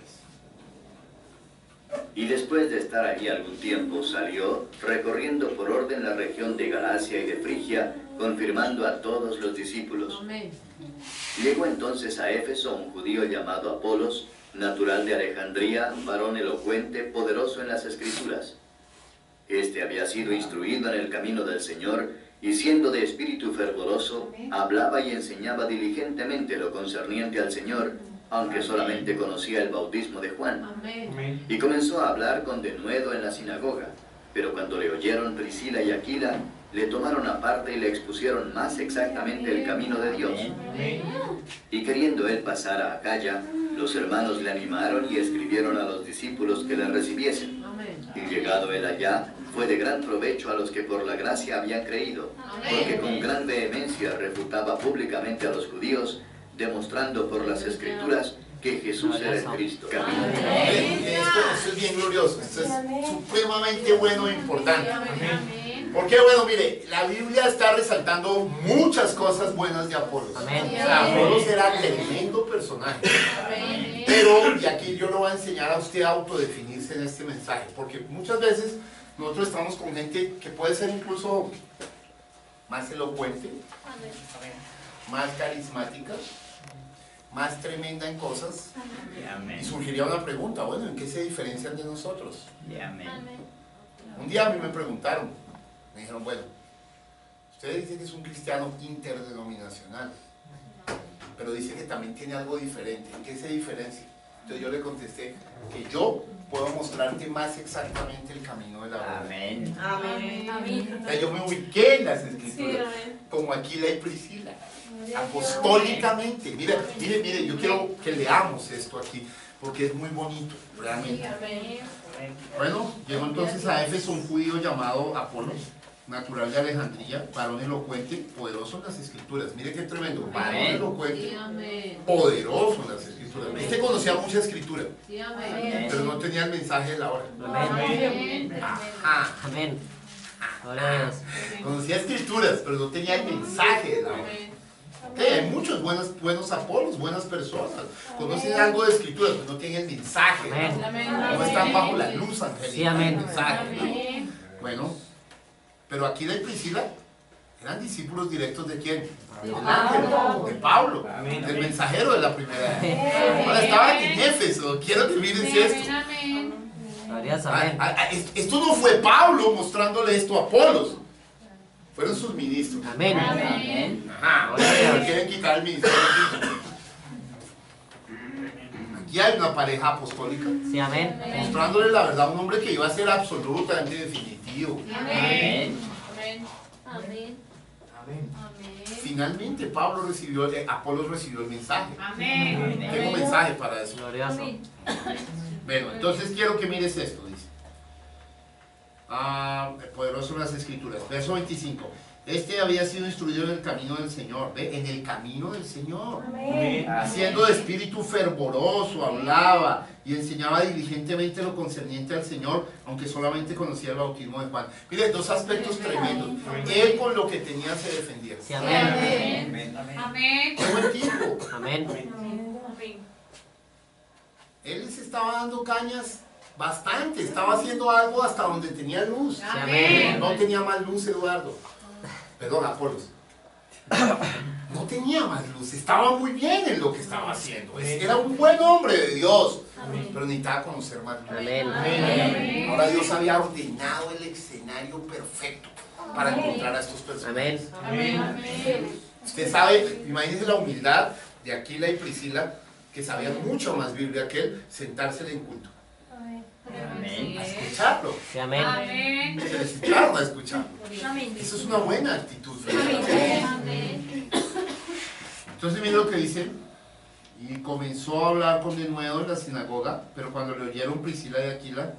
Y después de estar allí algún tiempo, salió, recorriendo por orden la región de Galacia y de Frigia, confirmando a todos los discípulos. Amén. Llegó entonces a Éfeso un judío llamado Apolos, natural de Alejandría, varón elocuente, poderoso en las Escrituras. Este había sido instruido en el camino del Señor, y siendo de espíritu fervoroso, hablaba y enseñaba diligentemente lo concerniente al Señor, aunque solamente conocía el bautismo de Juan. Amén. Y comenzó a hablar con denuedo en la sinagoga. Pero cuando le oyeron Priscila y Aquila, le tomaron aparte y le expusieron más exactamente el camino de Dios. Amén. Y queriendo él pasar a Acaya, Los hermanos le animaron y escribieron a los discípulos que le recibiesen. Y llegado él allá, fue de gran provecho a los que por la gracia habían creído, porque con gran vehemencia refutaba públicamente a los judíos, demostrando por las Escrituras que Jesús era el Cristo. Esto es bien glorioso, esto es supremamente bueno e importante. Porque bueno, mire, la Biblia está resaltando muchas cosas buenas de Apolos. O sea, Apolos era tremendo personaje. Pero, y aquí yo lo voy a enseñar a usted a autodefinirse en este mensaje, porque muchas veces nosotros estamos con gente que puede ser incluso más elocuente, más carismática, más tremenda en cosas. Y surgiría una pregunta, bueno, ¿en qué se diferencian de nosotros? Un día a mí me preguntaron, me dijeron, bueno, usted dice que es un cristiano interdenominacional, pero dice que también tiene algo diferente. ¿En qué se diferencia? Entonces yo le contesté que yo puedo mostrarte más exactamente el camino de la verdad. Amén. O sea, yo me ubiqué en las Escrituras, como Aquila y Priscila, apostólicamente. Mire, yo quiero que leamos esto aquí, porque es muy bonito, realmente. Bueno, llegó entonces a Éfeso un judío llamado Apolos, natural de Alejandría, varón elocuente, poderoso en las Escrituras. Mire qué tremendo, varón elocuente, poderoso en las Escrituras. Este conocía mucha Escritura, pero no tenía el mensaje de la hora. Ajá. Amén. Gloria a Dios. Conocía Escrituras, pero no tenía el mensaje de la hora. Hay muchos buenos Apolos, buenas personas, conocen algo de Escrituras, pero no tienen el mensaje. No están bajo la luz angélica. Sí, amén. El mensaje. Bueno, pero Aquila y Priscila eran discípulos directos ¿de quién? De Pablo, del mensajero de la primera edad. Ahora estaban en Éfeso, quiero que miren esto. Gloria a Dios. Amén. Esto no fue Pablo mostrándole esto a Apolos, fueron sus ministros. Amén. Ajá, ahora quieren quitar el ministerio. Aquí hay una pareja apostólica, Sí, amén. mostrándole la verdad a un hombre que iba a ser absolutamente definitivo. Amén. Finalmente Apolos recibió el mensaje. Amén. Tengo mensaje para eso. Glorioso. Bueno, entonces quiero que mires esto, dice. Poderoso en las Escrituras. Verso 25. Este había sido instruido en el camino del Señor. ¿Ve? En el camino del Señor. Siendo de espíritu fervoroso, hablaba y enseñaba diligentemente lo concerniente al Señor, aunque solamente conocía el bautismo de Juan. Mire, dos aspectos tremendos. Él con lo que tenía se defendía. Sí, amén. Qué buen tipo. Amén. Él les estaba dando cañas bastante, estaba haciendo algo hasta donde tenía luz. Sí, amén. No tenía más luz, Eduardo. Perdón, Apolos. No tenía más luz, estaba muy bien en lo que estaba haciendo. Era un buen hombre de Dios, pero necesitaba conocer más luz. Amén. Ahora Dios había ordenado el escenario perfecto para encontrar a estos personajes. Amén. Usted sabe, imagínese la humildad de Aquila y Priscila, que sabían mucho más Biblia que él, sentársele en culto. Amén. A escucharlo. Sí, amén. Se les echaron a escucharlo. Eso es una buena actitud. Entonces mire lo que dice. Y comenzó a hablar con denuedo en la sinagoga, pero cuando le oyeron Priscila y Aquila,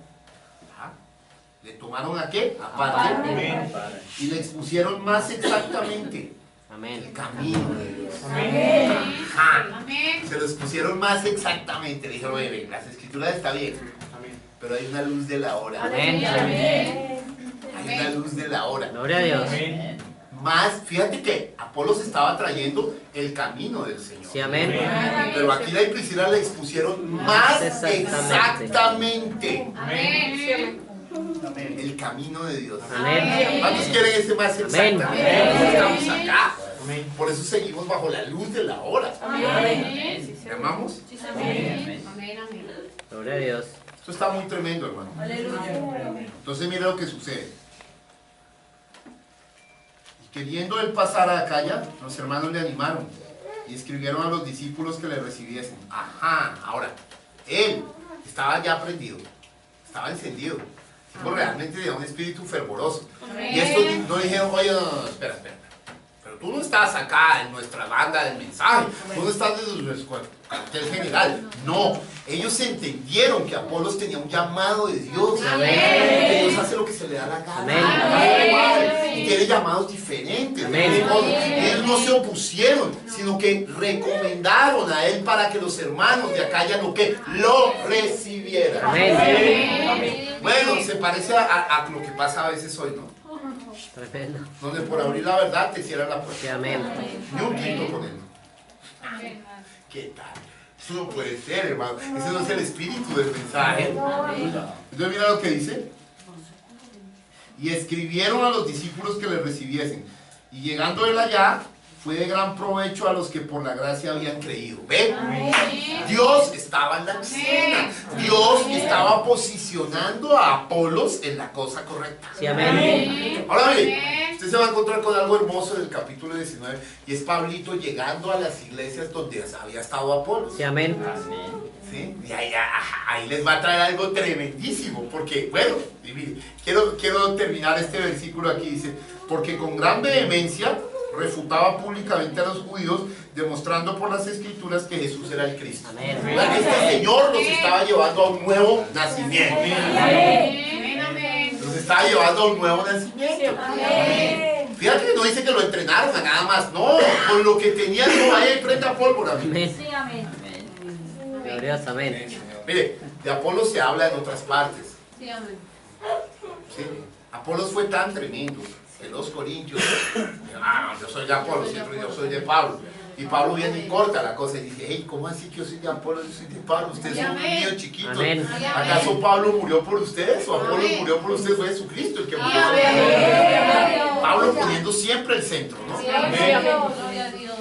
le tomaron ¿a qué? Aparte. Y le expusieron más exactamente el Amén. camino de Dios. Ajá. Se lo expusieron más exactamente. Le dijeron, oye, las escrituras están bien, pero hay una luz de la hora. Amén. Hay una luz de la hora. Gloria a Dios. Más, fíjate que Apolos estaba trayendo el camino del Señor. Sí, amén. Pero Aquila y Priscila le expusieron más exactamente el camino de Dios. Amén. ¿Cuántos quieren ese más exactamente? Amén. Estamos acá. Por eso seguimos bajo la luz de la hora. ¿Le amamos? Gloria a Dios. Esto está muy tremendo, hermano. Entonces mire lo que sucede. Y queriendo él pasar a Acaya, los hermanos le animaron y escribieron a los discípulos que le recibiesen. Ajá, ahora, él estaba ya prendido, estaba encendido. Tipo realmente de un espíritu fervoroso. Y estos no dijeron, oye, no, espera. Pero tú no estás acá en nuestra banda del mensaje, tú no estás en nuestro cuartel general. No, ellos entendieron que Apolos tenía un llamado de Dios. Que Dios hace lo que se le da la gana. Y tiene llamados diferentes. Ellos no se opusieron, sino que recomendaron a él para que los hermanos de acá ya lo recibieran. Bueno, se parece a lo que pasa a veces hoy, ¿no? Tremendo. Donde por abrir la verdad te cierran la puerta. Amén. Ni un quinto con él. ¿Qué tal? Eso no puede ser, hermano. Ese no es el espíritu del mensaje. Entonces mira lo que dice. Y escribieron a los discípulos que le recibiesen. Y llegando él allá, fue de gran provecho a los que por la gracia habían creído. ¿Ve? Dios estaba en la escena. Dios estaba posicionando a Apolos en la cosa correcta. Sí, amén. Ahora bien, usted se va a encontrar con algo hermoso en el capítulo 19 y es Pablito llegando a las iglesias donde había estado Apolos. Sí, amén. ¿Sí? Y ahí les va a traer algo tremendísimo, porque, bueno, y mire, quiero terminar este versículo aquí, dice, porque con gran vehemencia refutaba públicamente a los judíos, demostrando por las escrituras que Jesús era el Cristo. Amén. Este Señor los estaba llevando a un nuevo nacimiento. Los estaba llevando a un nuevo nacimiento. Fíjate que no dice que lo entrenaron a nada más, no, con lo que tenían, no, ahí frente a pólvora. Amén. Sí, amén. Gloria a Dios, amén. Mire, de Apolos se habla en otras partes. Sí, amén. ¿Sí? Apolos fue tan tremendo que los corintios, yo soy de Apolos, siempre yo soy de Pablo. Y Pablo viene y corta la cosa y dice, hey, ¿cómo así que yo soy de Apolos, yo soy de Pablo? Ustedes son un niño chiquito. Amén. ¿Acaso Pablo murió por ustedes o Apolos murió por ustedes? Fue Jesucristo el que murió. Pablo poniendo siempre el centro, ¿no? Gloria a Dios.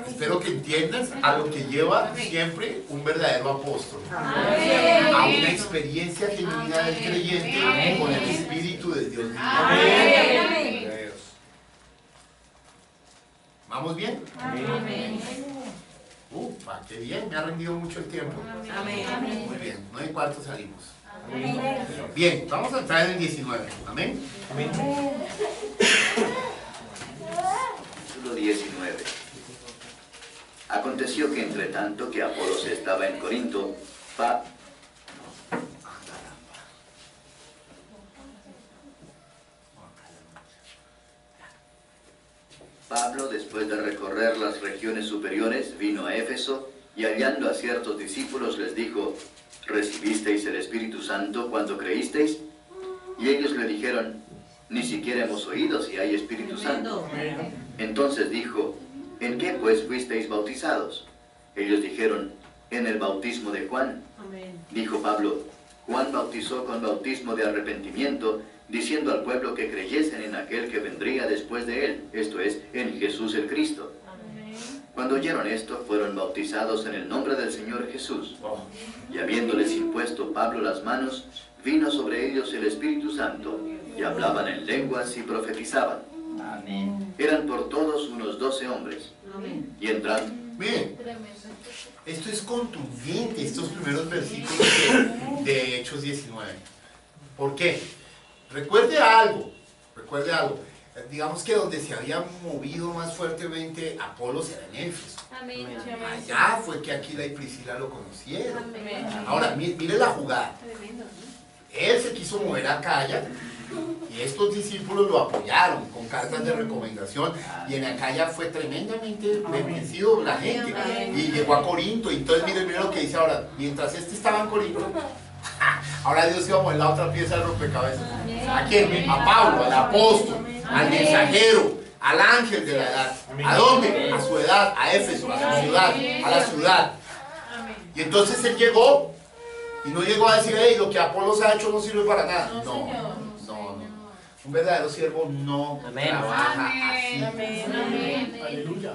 Espero que entiendas a lo que lleva siempre un verdadero apóstol. A una experiencia genuina del creyente con el Espíritu de Dios. ¿Vamos bien? Ufa, qué bien, me ha rendido mucho el tiempo. Muy bien, 9:15 salimos. Bien, vamos a entrar en el 19. Amén. Capítulo 19. Aconteció que entre tanto que Apolos estaba en Corinto, Pablo, después de recorrer las regiones superiores, vino a Éfeso y hallando a ciertos discípulos les dijo, ¿recibisteis el Espíritu Santo cuando creísteis? Y ellos le dijeron, ni siquiera hemos oído si hay Espíritu Santo. Entonces dijo, ¿en qué pues fuisteis bautizados? Ellos dijeron, en el bautismo de Juan. Dijo Pablo, Juan bautizó con bautismo de arrepentimiento, diciendo al pueblo que creyesen en aquel que vendría después de él, esto es, en Jesús el Cristo. Cuando oyeron esto, fueron bautizados en el nombre del Señor Jesús. Y habiéndoles impuesto Pablo las manos, vino sobre ellos el Espíritu Santo, y hablaban en lenguas y profetizaban. Amén. Eran por todos unos 12 hombres. Y entrando. Bien, esto es contundente, estos primeros versículos de Hechos 19. ¿Por qué? Recuerde algo. Digamos que donde se había movido más fuertemente Apolos era en Éfeso. Allá fue que Aquila y Priscila lo conocieron. Ahora, mire la jugada. Él se quiso mover a Acaya y estos discípulos lo apoyaron con cartas de recomendación y en Acaya fue tremendamente bendecido la gente y llegó a Corinto. Y entonces mire lo que dice ahora, mientras este estaba en Corinto, ahora Dios iba a mover la otra pieza del rompecabezas. ¿A quién? A Pablo, al apóstol, al mensajero, al ángel de la edad. ¿A dónde? A su edad, a Éfeso, a su ciudad, a la ciudad. Y entonces él llegó y no llegó a decir, hey, lo que Apolos ha hecho no sirve para nada. No. Un verdadero siervo no trabaja así.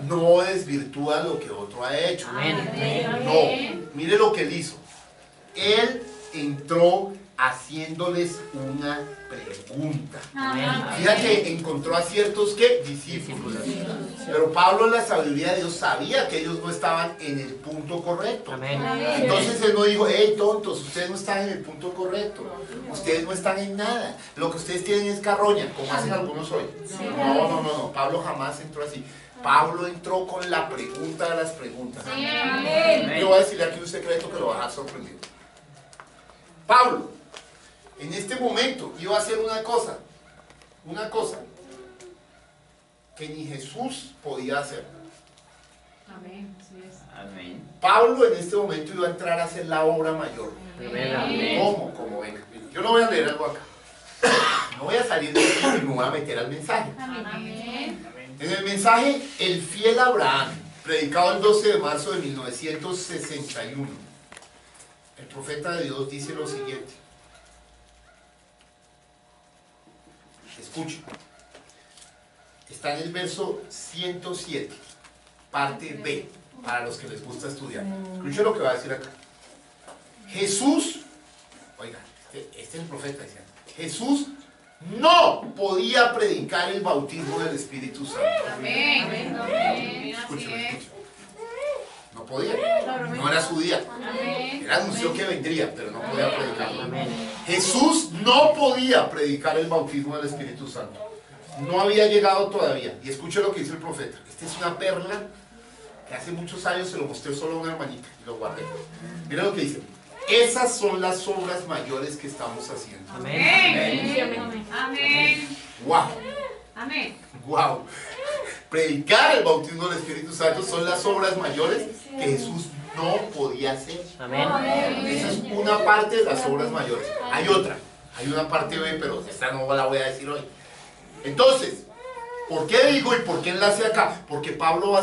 No desvirtúa lo que otro ha hecho. No, mire lo que él hizo. Él entró haciéndoles una pregunta. Amén. Fíjate, encontró a ciertos ¿qué? Discípulos. Pero Pablo en la sabiduría de Dios sabía que ellos no estaban en el punto correcto. Amén. Entonces él no dijo, hey tontos, ustedes no están en el punto correcto. Ustedes no están en nada. Lo que ustedes tienen es carroña, como hacen algunos hoy. No. Pablo jamás entró así. Pablo entró con la pregunta de las preguntas. Yo voy a decirle aquí un secreto que lo va a dejar sorprendido. Pablo, en este momento iba a hacer una cosa que ni Jesús podía hacer. Amén. Así es. Amén. Pablo en este momento iba a entrar a hacer la obra mayor. Amén. ¿Cómo? Como venga. Yo no voy a leer algo acá. No voy a salir de aquí y me voy a meter al mensaje. Amén. En el mensaje, el fiel Abraham, predicado el 12 de marzo de 1961, el profeta de Dios dice lo siguiente. Escuchen. Está en el verso 107, parte B, para los que les gusta estudiar. Escuchen lo que va a decir acá. Jesús, oiga, este es el profeta diciendo, Jesús no podía predicar el bautismo del Espíritu Santo. Amén. Escuchen. No podía, no era su día. Él anunció que vendría, pero no podía predicarlo. Amén. Jesús no podía predicar el bautismo del Espíritu Santo. No había llegado todavía. Y escuche lo que dice el profeta. Esta es una perla que hace muchos años se lo mostré solo a una hermanita y lo guardé. Mira lo que dice. Esas son las obras mayores que estamos haciendo. Amén. Amén. ¡Wow! Amén. ¡Wow! Predicar el bautismo del Espíritu Santo son las obras mayores que Jesús no podía hacer. Amén. Esa es una parte de las obras mayores. Hay otra, hay una parte B, pero esta no la voy a decir hoy. Entonces, ¿por qué digo y por qué enlace acá? Porque Pablo va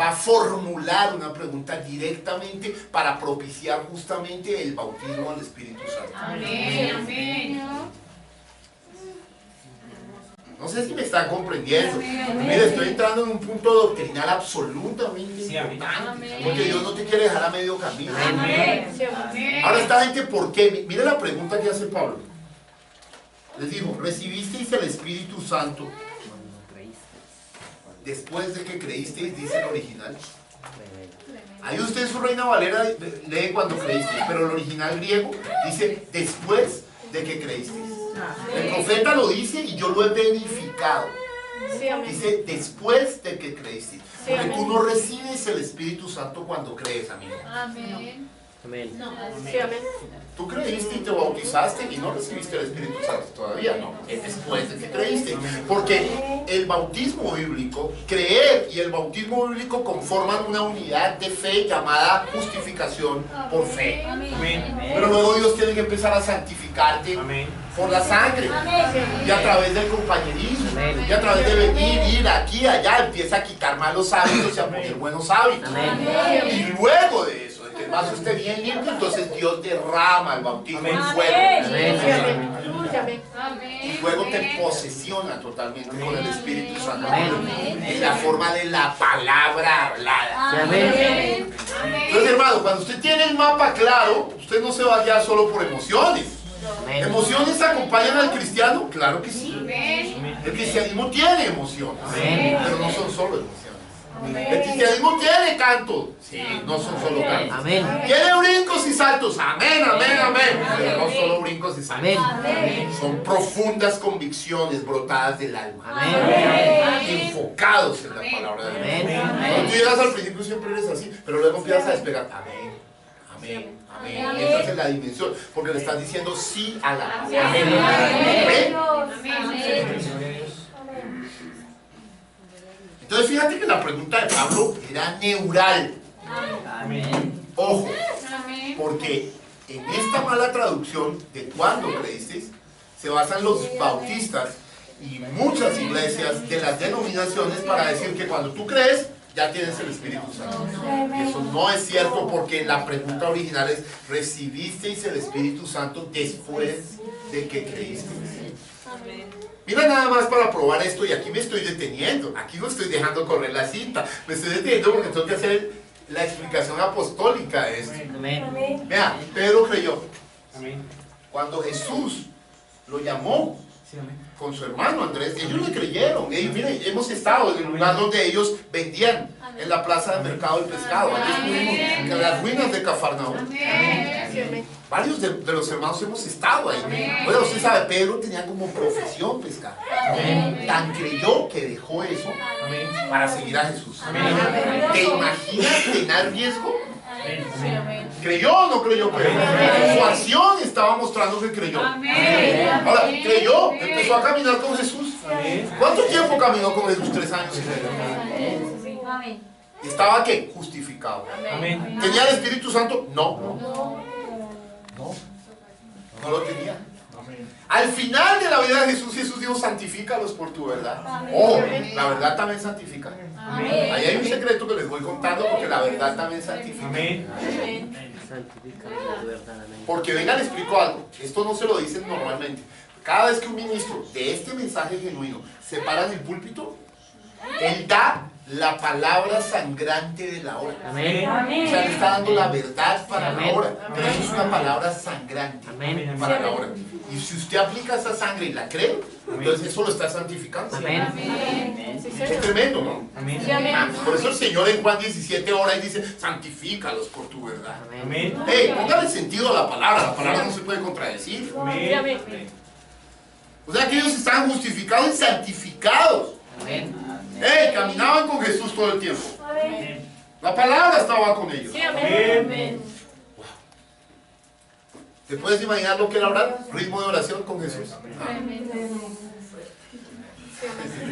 a formular una pregunta directamente para propiciar justamente el bautismo del Espíritu Santo. Amén. No sé si me están comprendiendo. Mire, estoy entrando en un punto doctrinal absolutamente importante. Porque Dios no te quiere dejar a medio camino. Ahora esta gente, ¿por qué? Mire la pregunta que hace Pablo. Les digo, ¿recibisteis el Espíritu Santo después de que creísteis? Dice el original. Ahí usted en su Reina Valera lee cuando creísteis, pero el original griego dice después de que creísteis. El profeta lo dice y yo lo he verificado. Dice después de que creísteis. Porque tú no recibes el Espíritu Santo cuando crees, amigo. Amén. Amén. Tú creíste y te bautizaste y no recibiste el Espíritu Santo todavía, no. Es después de que creíste. Porque el bautismo bíblico, creer y el bautismo bíblico conforman una unidad de fe llamada justificación por fe. Pero luego Dios tiene que empezar a santificarte por la sangre. Y a través del compañerismo. Y a través de venir, ir aquí, allá, empieza a quitar malos hábitos y a poner buenos hábitos. Y luego de eso, que el vaso esté bien limpio, entonces Dios derrama el bautismo en fuego. Y luego te posesiona totalmente con el Espíritu Santo. En la forma de la palabra hablada. Entonces, hermano, cuando usted tiene el mapa claro, usted no se va a guiar solo por emociones. ¿Emociones acompañan al cristiano? Claro que sí. El cristianismo tiene emociones, pero no son solo emociones. El cristianismo tiene canto, sí, no son solo cantos. Amén. Tiene brincos y saltos, amén, amén, amén. Pero no solo brincos y saltos. Son profundas convicciones brotadas del alma. Enfocados en la palabra de Dios. Cuando tú llegas al principio siempre eres así, pero luego empiezas a despegar. Amén, amén, amén. Y entras en la dimensión, porque le estás diciendo sí a la palabra. Entonces fíjate que la pregunta de Pablo era neural. Amén. Ojo, porque en esta mala traducción de cuándo creísteis, se basan los bautistas y muchas iglesias de las denominaciones para decir que cuando tú crees, ya tienes el Espíritu Santo. Y eso no es cierto, porque la pregunta original es, ¿recibisteis el Espíritu Santo después de que creísteis? Mira nada más para probar esto, y aquí me estoy deteniendo, aquí no estoy dejando correr la cinta, me estoy deteniendo porque tengo que hacer la explicación apostólica de esto. Vea, Pedro creyó. Cuando Jesús lo llamó Sí, amén. con su hermano Andrés, ellos le creyeron. Ellos, miren, hemos estado en el lugar donde ellos vendían, en la plaza del mercado del pescado. Aquí estuvimos en las ruinas de Cafarnaúm. Varios de los hermanos hemos estado ahí. Bueno, usted sabe, Pedro tenía como profesión pescar. Tan creyó que dejó eso Amén. para seguir a Jesús. Amén. ¿Te imaginas tener riesgo? Amén. ¿Creyó o no creyó Pedro? Su acción estaba mostrando que creyó. Ahora, creyó, empezó a caminar con Jesús. Amén. ¿Cuánto tiempo caminó con Jesús? 3 años y medio. ¿Estaba qué? Justificado. Amén. ¿Tenía el Espíritu Santo? No. No lo tenía. Al final de la vida de Jesús, Jesús dijo, santifícalos por tu verdad. Oh, la verdad también santifica. Ahí hay un secreto que les voy contando porque la verdad también santifica. Amén. Santifica tu verdad. Amén. Porque venga, les explico algo. Esto no se lo dicen normalmente. Cada vez que un ministro de este mensaje genuino se para en el púlpito, él da la palabra sangrante de la hora. Amén. O sea, le está dando la verdad para la Amén. hora. Pero eso es una palabra sangrante Amén. para la hora. Y si usted aplica esa sangre y la cree, entonces eso lo está santificando. Amén. Es tremendo, ¿no? Amén. Por eso el Señor en Juan 17 ora y dice, santifícalos por tu verdad. Amén. Amén. Póngale sentido a la palabra no se puede contradecir. Amén. O sea que ellos estaban justificados y santificados. Amén. Caminaban con Jesús todo el tiempo. La palabra estaba con ellos. Amén. ¿Te puedes imaginar lo que era orar? Ritmo de oración con Jesús.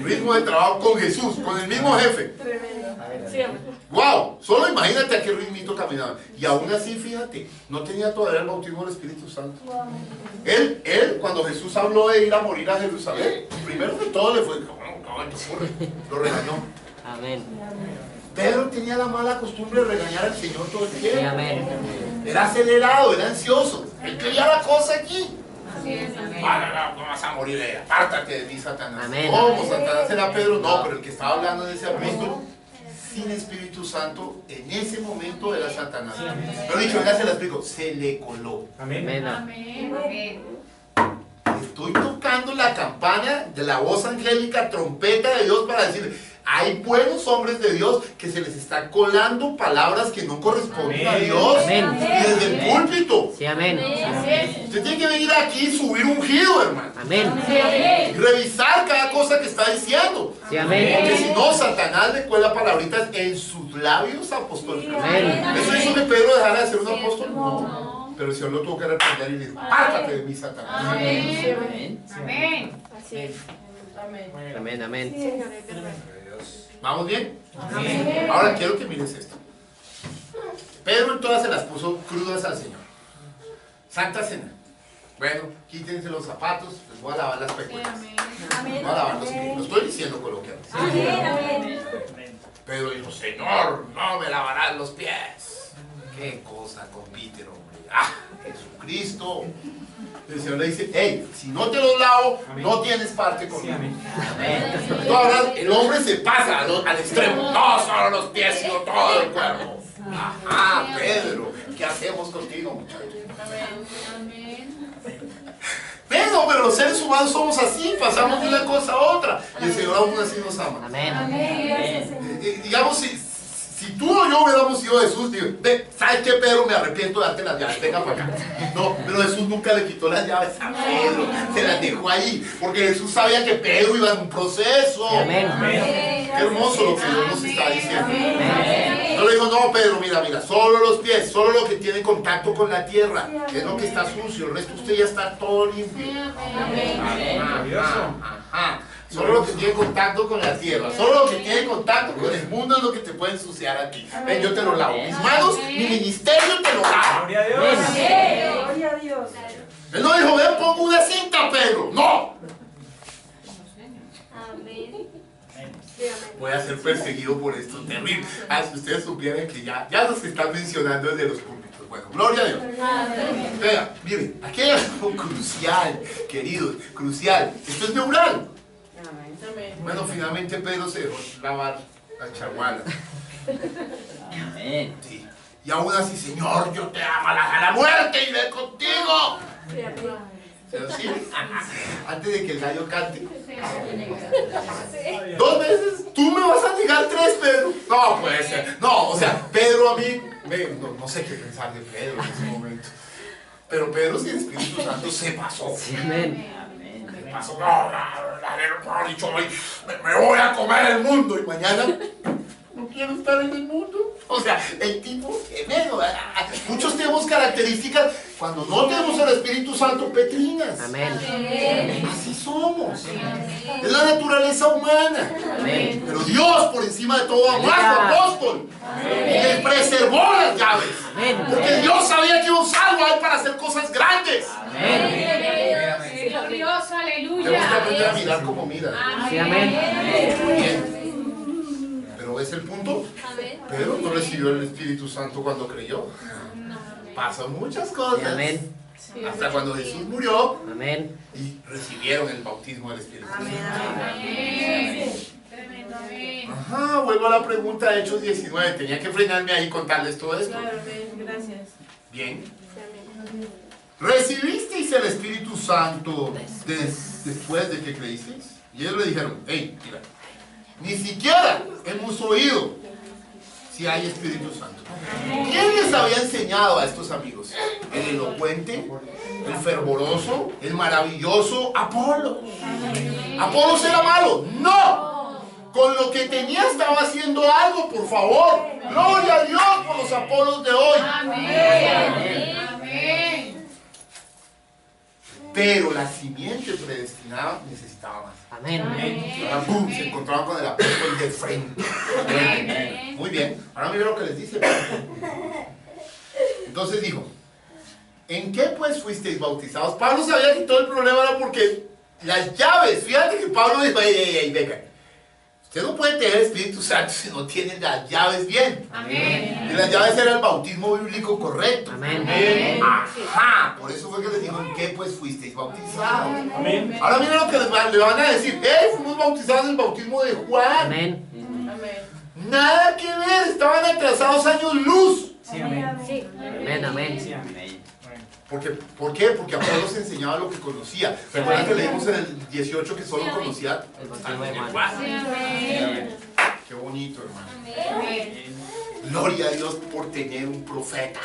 Ritmo de trabajo con Jesús, con el mismo jefe. ¡Wow! Solo imagínate a qué ritmito caminaban. Y aún así, fíjate, no tenía todavía el bautismo del Espíritu Santo. Él, cuando Jesús habló de ir a morir a Jerusalén, primero de todo le fue, lo regañó. Amén. Pedro tenía la mala costumbre de regañar al Señor todo el Sí, tiempo. amén. Era acelerado, era ansioso. Él quería la cosa aquí. No vas a morir ahí. Apártate de mí, Satanás. Amén. ¿Cómo? Satanás era Pedro. No, pero el que estaba hablando de ese apóstol sin Espíritu Santo en ese momento era Satanás. Pero dicho, ya se lo explico. Se le coló. Amén. Amén. Estoy tocando la campana de la voz angélica, trompeta de Dios para decirle. Hay buenos hombres de Dios que se les está colando palabras que no corresponden a Dios. Amén. Y desde el púlpito. Sí, amén. Usted tiene que venir aquí y subir ungido, hermano. Amén. Y revisar cada cosa que está diciendo. Sí, amén. Porque si no, Satanás le cuela palabritas en sus labios apostólicos. Amén. ¿Eso hizo que Pedro dejara de ser un apóstol? No. Pero el Señor lo tuvo que reprender y le dijo, apártate de mí, Satanás. Amén. Amén. Amén. ¿Vamos bien? Ahora quiero que mires esto. Pedro en todas se las puso crudas al Señor. Santa Cena. Bueno, quítense los zapatos, les voy a lavar las peculias. Voy a lavar los pies. Lo estoy diciendo coloquialmente. Pedro dijo, Señor, no me lavarás los pies. Qué cosa con Peter, hombre. ¡Ah, Jesucristo! El Señor le dice, hey, si no te los lavo, no tienes parte conmigo. Tú ahora, el hombre se pasa al extremo. No solo los pies, sino todo el cuerpo. Ajá, Pedro, ¿qué hacemos contigo, muchacho? Pero los seres humanos somos así, pasamos de una cosa a otra. Y el Señor aún así nos ama. Amén. Digamos, si tú o yo hubiéramos sido Jesús, digo, ¿sabes qué, Pedro? Me arrepiento de darte las llaves, venga para acá. No, pero Jesús nunca le quitó las llaves a Pedro, se las dejó ahí, porque Jesús sabía que Pedro iba en un proceso. Amén. Qué hermoso lo que Dios nos está diciendo. No le digo, no, Pedro, mira, solo los pies, solo lo que tiene contacto con la tierra, es lo que está sucio, el resto usted ya está todo limpio. Ajá. Solo lo que tiene contacto con la tierra, solo lo que tiene contacto con el mundo es lo que te puede ensuciar a ti. Ven, yo te lo lavo. Mis manos, mi ministerio te lo lavo. Gloria a Dios. Gloria a Dios. Él no dijo, ven, pongo una cinta, Pedro. No. Voy a ser perseguido por esto terrible. Si ustedes supieran que ya nos están mencionando desde los púlpitos. Bueno, gloria a Dios. Vea, miren, aquí hay algo crucial, queridos, crucial. Esto es neural. Bueno, finalmente Pedro se dejó lavar la chaguala. Amén. Sí. Y aún así, Señor, yo te amo a la muerte y ve contigo. Pero sí, antes de que el gallo cante. 2 veces, tú me vas a negar 3, Pedro. No puede ser. No, o sea, Pedro a mí, no sé qué pensar de Pedro en ese momento. Pero Pedro sin Espíritu Santo se pasó. Sí, amén. Se pasó. No, dicho hoy, me voy a comer el mundo y mañana no quiero estar en el mundo. O sea, el tipo tremendo. Muchos tenemos características cuando no tenemos el Espíritu Santo petrinas. Amén. Así somos. Es la naturaleza humana. Amén. Pero Dios por encima de todo amó a su apóstol. Y le preservó las llaves. Amén. Porque Dios sabía que iba a usarlo a él para hacer cosas grandes. Amén. Dios, Tenemos aleluya. que aprender a mirar como mira. Sí, amén. Bien. Pero ¿ves el punto? Pedro no recibió el Espíritu Santo cuando creyó. Pasan muchas cosas. Sí, amén. Hasta cuando Jesús murió Amén. y recibieron el bautismo del Espíritu Santo. Tremendo, amén. Ajá, vuelvo a la pregunta de Hechos 19. Tenía que frenarme ahí y contarles todo esto. Gracias. Bien. ¿Recibisteis el Espíritu Santo después de que creísteis? Y ellos le dijeron, hey, mira, ni siquiera hemos oído si hay Espíritu Santo. ¿Quién les había enseñado a estos amigos? ¿El elocuente? ¿El fervoroso? ¿El maravilloso? Apolos. ¿Apolos era malo? ¡No! Con lo que tenía estaba haciendo algo, por favor. Gloria a Dios por los Apolos de hoy. Amén. Amén. Pero la simiente predestinada necesitaba más. Amén. Ahora, ¡pum!, se encontraban con el apóstol de frente. Muy bien. Ahora mira lo que les dice. Entonces dijo, ¿en qué pues fuisteis bautizados? Pablo sabía que todo el problema era porque las llaves, fíjate que Pablo dijo, venga, usted no puede tener Espíritu Santo si no tiene las llaves bien. Amén. Y las llaves era el bautismo bíblico correcto. Amén. Ajá, por eso fue que les dijo, ¿en qué pues fuisteis bautizados? Amén. Ahora miren lo que le van a decir, fuimos bautizados en el bautismo de Juan. Amén. Nada que ver, estaban atrasados años luz. Sí, amén. Amén. Amén. Sí, amén. ¿Por qué? Porque Apolo se enseñaba lo que conocía. ¿Recuerdan que leímos en el 18 que solo conocía El bautismo de Juan. Juan? Amén. Qué bonito, hermano. Gloria a Dios por tener un profeta.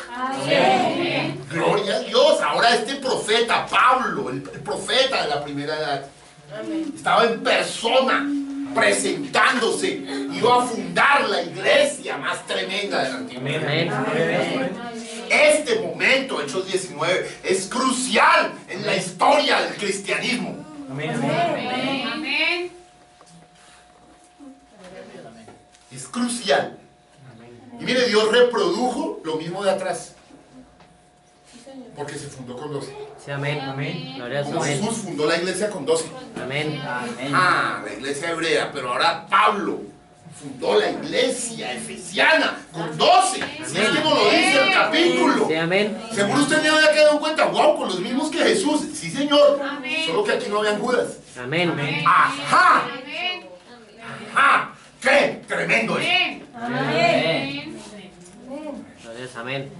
Gloria a Dios. Ahora este profeta, Pablo, el profeta de la primera edad, estaba en persona, presentándose, iba a fundar la iglesia más tremenda del Antiguo Testamento. Amén. Este momento, Hechos 19, es crucial en la historia del cristianismo. Amén. Amén. Es crucial. Y mire, Dios reprodujo lo mismo de atrás. Porque se fundó con 12. Sí, amén. Amén. Gloria a su Como amén. Jesús fundó la iglesia con 12. Amén. Ah, la iglesia hebrea, pero ahora Pablo fundó la iglesia efesiana con 12. Si es que no lo dice el capítulo. Sí, amén. Seguro usted me había quedado en cuenta, wow, con los mismos que Jesús. Sí, señor. Amén. Solo que aquí no habían Judas. Amén. Ajá. Amén. Ajá. ¡Qué tremendo es! Amén. Gloria a su amén.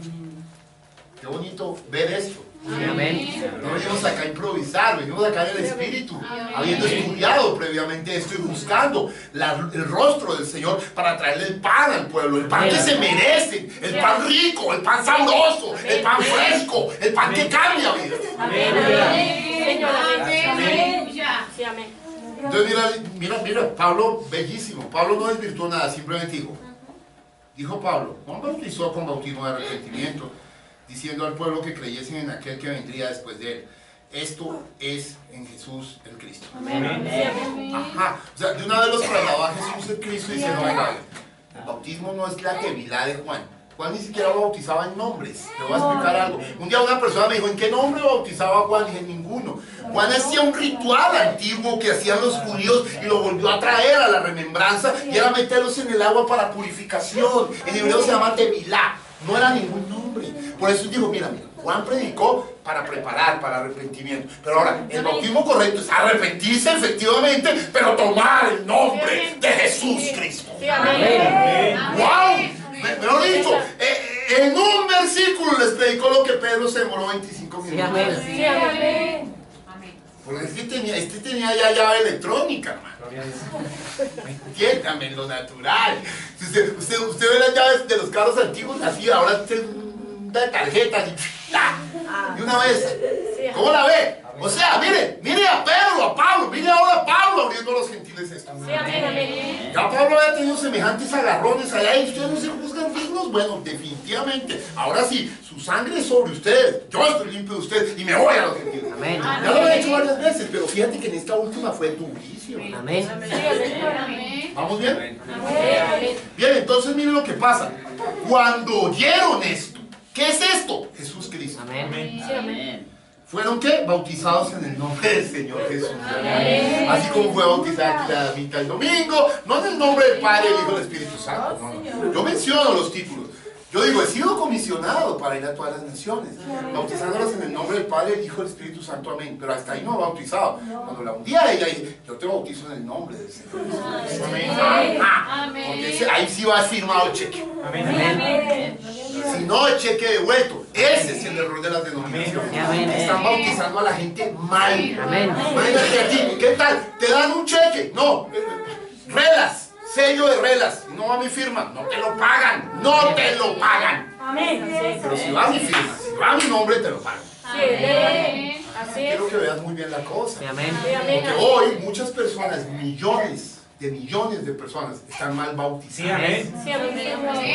Qué bonito ver esto. Sí, amén. No venimos acá a improvisar, venimos acá en el Espíritu, habiendo estudiado previamente esto y buscando el rostro del Señor para traerle el pan al pueblo, el pan que se merecen, el pan rico, el pan sabroso, el pan fresco, el pan que cambia vidas. Entonces mira, Pablo, bellísimo. Pablo no desvirtuó nada, simplemente dijo Pablo, Juan bautizó con bautismo de arrepentimiento, diciendo al pueblo que creyesen en aquel que vendría después de él. Esto es en Jesús el Cristo. Ajá. O sea, de una vez los trasladó a Jesús el Cristo diciendo, venga, el bautismo no es la tevilá de Juan. Juan ni siquiera bautizaba en nombres. Te voy a explicar algo. Un día una persona me dijo, ¿en qué nombre bautizaba a Juan? Dije, ninguno. Juan hacía un ritual antiguo que hacían los judíos y lo volvió a traer a la remembranza y era meterlos en el agua para purificación. En hebreo se llama tevilá. No era ningún nombre. Por eso digo, mira, Juan predicó para preparar, para arrepentimiento. Pero ahora, el bautismo correcto es arrepentirse efectivamente, pero tomar el nombre de Jesús Cristo. Amén. ¡Wow! Mejor dicho, En un versículo les predicó lo que Pedro se demoró 25 Sí, minutos. amén. Sí, amén. Porque este tenía ya llave electrónica, hermano. Entiéndame, lo natural. Usted ve las llaves de los carros antiguos así, ahora usted da tarjetas y una vez. ¿Cómo la ve? O sea, mire a Pedro, a Pablo, mire ahora a Pablo abriendo a los gentiles esto. Sí, amén, amén. Ya Pablo había tenido semejantes agarrones allá y ustedes no se juzgan dignos. Bueno, definitivamente. Ahora sí, su sangre es sobre ustedes. Yo estoy limpio de ustedes y me voy a los gentiles. Amén. Ya lo he hecho varias veces, pero fíjate que en esta última fue durísimo. Amén. ¿Vamos bien? Amén. Bien, entonces miren lo que pasa. Cuando oyeron esto, ¿qué es esto? Jesús Cristo. Amén. Sí, amén. ¿Fueron qué? Bautizados en el nombre del Señor Jesús. Así como fue bautizada aquí la damita el domingo, no en el nombre del Padre, el Hijo y del Espíritu Santo. No. Yo menciono los títulos. Yo digo, he sido comisionado para ir a todas las naciones, bautizándolas en el nombre del Padre, el Hijo y el Espíritu Santo. Amén. Pero hasta ahí no he bautizado. Cuando la un día ella dice, yo te bautizo en el nombre del Señor Jesús. Amén. Porque ahí sí va firmado el cheque. Amén. Si no, el cheque devuelto. Ese es el error de las denominaciones. Amén. Están bautizando a la gente mal. Amén. Imagínate a ti, ¿qué tal? Te dan un cheque. No, relas, sello de relas. Y no va mi firma. No te lo pagan. No te lo pagan. Amén. Pero si va mi firma, si va mi nombre, te lo pagan. Sí, así es. Quiero que veas muy bien la cosa. Sí, amén. Porque hoy muchas personas, millones de personas, están mal bautizadas. Sí, amén. Por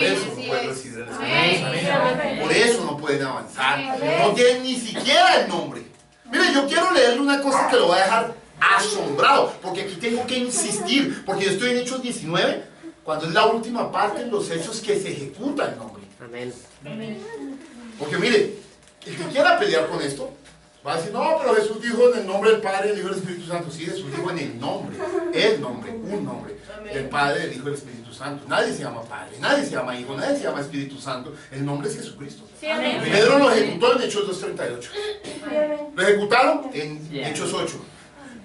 eso no pueden recibir el Espíritu Sí, Santo. amén. Por eso no pueden avanzar. No tienen ni siquiera el nombre. Mire, yo quiero leerle una cosa que lo va a dejar asombrado, porque aquí tengo que insistir, porque yo estoy en Hechos 19, cuando es la última parte en los hechos que se ejecuta el nombre. Amén. Porque mire, el que quiera pelear con esto, va a decir, no, pero Jesús dijo en el nombre del Padre, del Hijo y del Espíritu Santo. Sí, Jesús dijo en el nombre, un nombre, del Padre, del Hijo y del Espíritu Santo. Nadie se llama Padre, nadie se llama Hijo, nadie se llama Espíritu Santo. El nombre es Jesucristo. Sí, amén. Pedro lo ejecutó en Hechos 2:38. Lo ejecutaron en Hechos 8.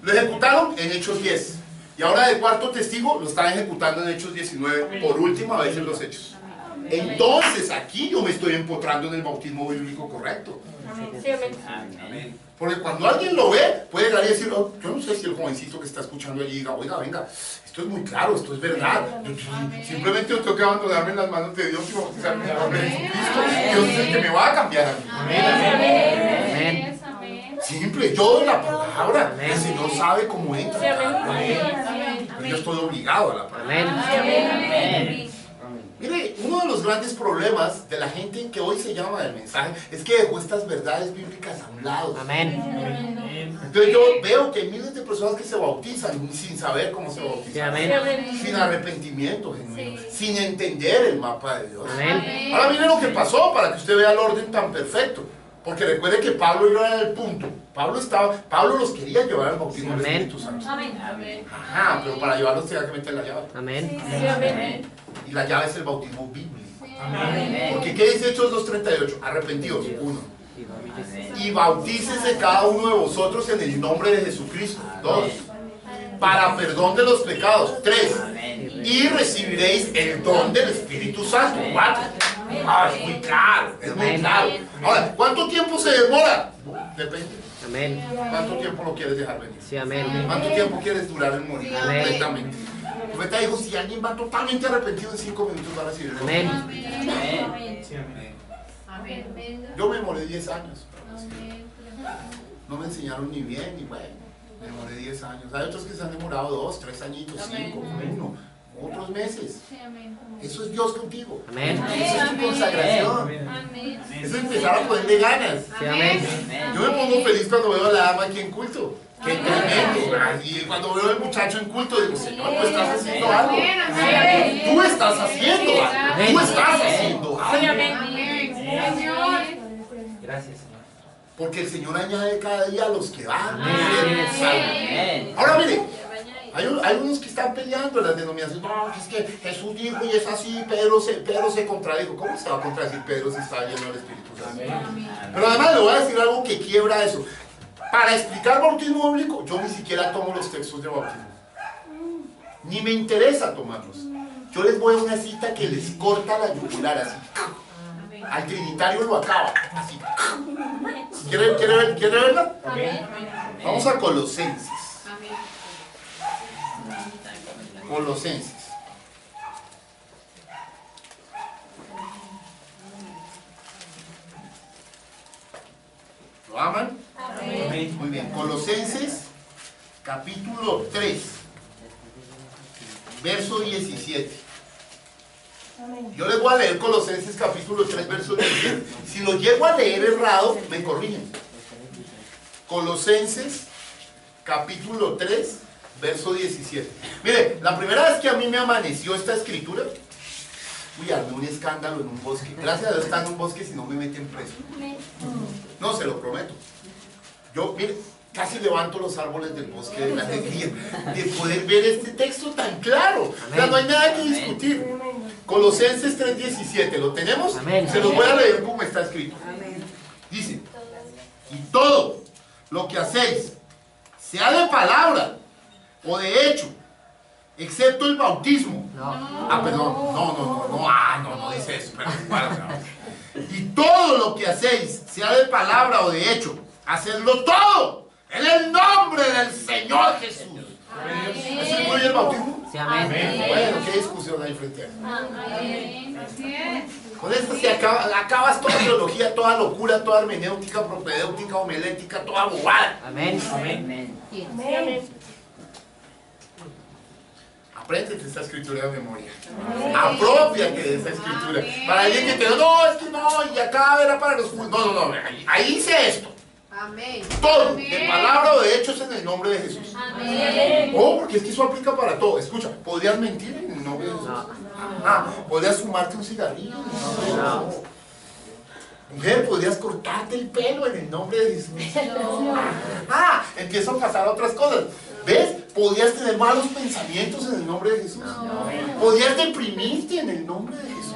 Lo ejecutaron en Hechos 10. Y ahora de cuarto testigo lo están ejecutando en Hechos 19, por última vez en los Hechos. Entonces aquí yo me estoy empotrando en el bautismo bíblico correcto. Sí, amén. Porque cuando alguien lo ve, puede llegar y decir, oh, yo no sé si el jovencito que está escuchando allí diga, oiga, venga, esto es muy claro, esto es verdad. Simplemente yo tengo que abandonarme en las manos de Dios y bautizarme en el nombre de Jesucristo. Dios es el que me va a cambiar a mí. Amén. Simple, yo doy la palabra. El Señor sabe cómo entra. Sí, amén. Pero yo estoy obligado a la palabra. Amén. Mire, uno de los grandes problemas de la gente que hoy se llama del mensaje es que dejó estas verdades bíblicas a un lado. Amén. Entonces yo veo que hay miles de personas que se bautizan sin saber cómo se Sí, bautizan, amén. sin arrepentimiento genuino, sin entender el mapa de Dios. Amén. Ahora mire lo que pasó para que usted vea el orden tan perfecto. Porque recuerde que Pablo iba en el punto. Pablo los quería llevar al bautismo del Amén. Espíritu Santo. Amén. Ajá, pero para llevarlos tenía que meter la llave. Amén. Sí, amén. Y la llave es el bautismo bíblico. Amén. Porque ¿qué dice Hechos 2:38? Arrepentidos, uno. Y bautícese cada uno de vosotros en el nombre de Jesucristo. Dos. Para perdón de los pecados. Tres. Y recibiréis el don del Espíritu Santo. Cuatro. Ah, es muy claro, es muy claro. Ahora, ¿cuánto tiempo se demora? Depende. Amén. ¿Cuánto tiempo lo quieres dejar venir? Sí, amén. ¿Cuánto tiempo quieres durar en morir? Amén. Completamente. El profeta dijo, si alguien va totalmente arrepentido en 5 minutos va a recibir el don. Amén. Yo me demoré 10 años. No me enseñaron ni bien ni bueno. Me demoré 10 años. Hay otros que se han demorado 2, 3 añitos, 5, 1, otros meses. Eso es Dios contigo. Amén. Eso es tu consagración. Eso es empezar a ponerle ganas. Sí, amén. Yo me pongo feliz cuando veo a la dama aquí en culto. ¡Qué tremendo! Y cuando veo al muchacho en culto, digo, Señor, tú estás haciendo algo. Tú estás haciendo algo. Tú estás haciendo algo. Gracias, Señor. Porque el Señor añade cada día a los que van. Amén. Ahora mire, hay unos que están peleando en las denominaciones. No, es que Jesús dijo y es así, Pedro se contradijo. ¿Cómo se va a contradecir Pedro si está lleno del Espíritu Santo? Pero además le voy a decir algo que quiebra eso. Para explicar bautismo bíblico, yo ni siquiera tomo los textos de bautismo. Ni me interesa tomarlos. Yo les voy a una cita que les corta la yugular así. al trinitario lo acaba. Así. ¿Quiere verla? Amén. Vamos a Colosenses. Amén. Colosenses. ¿Lo aman? Amén. Muy bien. Colosenses, capítulo 3, verso 17. Yo les voy a leer Colosenses capítulo 3, verso 17. Si lo llego a leer errado, me corrigen. Colosenses capítulo 3, verso 17. Mire, la primera vez que a mí me amaneció esta escritura, armé un escándalo en un bosque. Gracias a Dios está en un bosque, si no me meten preso. No, se lo prometo. Yo, mire, casi levanto los árboles del bosque de la alegría de poder ver este texto tan claro. O sea, no hay nada que discutir. Colosenses 3:17, ¿lo tenemos? Amén. Se los voy a leer como está escrito. Dice, y todo lo que hacéis, sea de palabra o de hecho, excepto el bautismo. No. Perdón, no dice eso. Y todo lo que hacéis, sea de palabra o de hecho, hacedlo todo en el nombre del Señor Jesús. ¿Eso incluye el bautismo? Sí, amén. Bueno, qué discusión hay frente a eso. Amén. Así es. Con esto se acabas toda teología, toda locura, toda hermenéutica, propedéutica, homilética, toda bobada. Amén. Amén. Apréndete esta escritura de memoria. Apropiate de esta escritura. Para alguien que te diga, no, es que no, y acá era para los judíos. No, ahí dice esto. Amén. Todo, de palabra o de hecho, es en el nombre de Jesús. Amén. Oh, porque es que eso aplica para todo. Escucha, ¿podrías mentir en el nombre de Jesús? ¿Podrías fumarte un cigarrillo? No. Mujer, ¿podrías cortarte el pelo en el nombre de Jesús? Empiezan a pasar otras cosas. ¿Ves? ¿Podrías tener malos pensamientos en el nombre de Jesús? ¿Podrías deprimirte en el nombre de Jesús?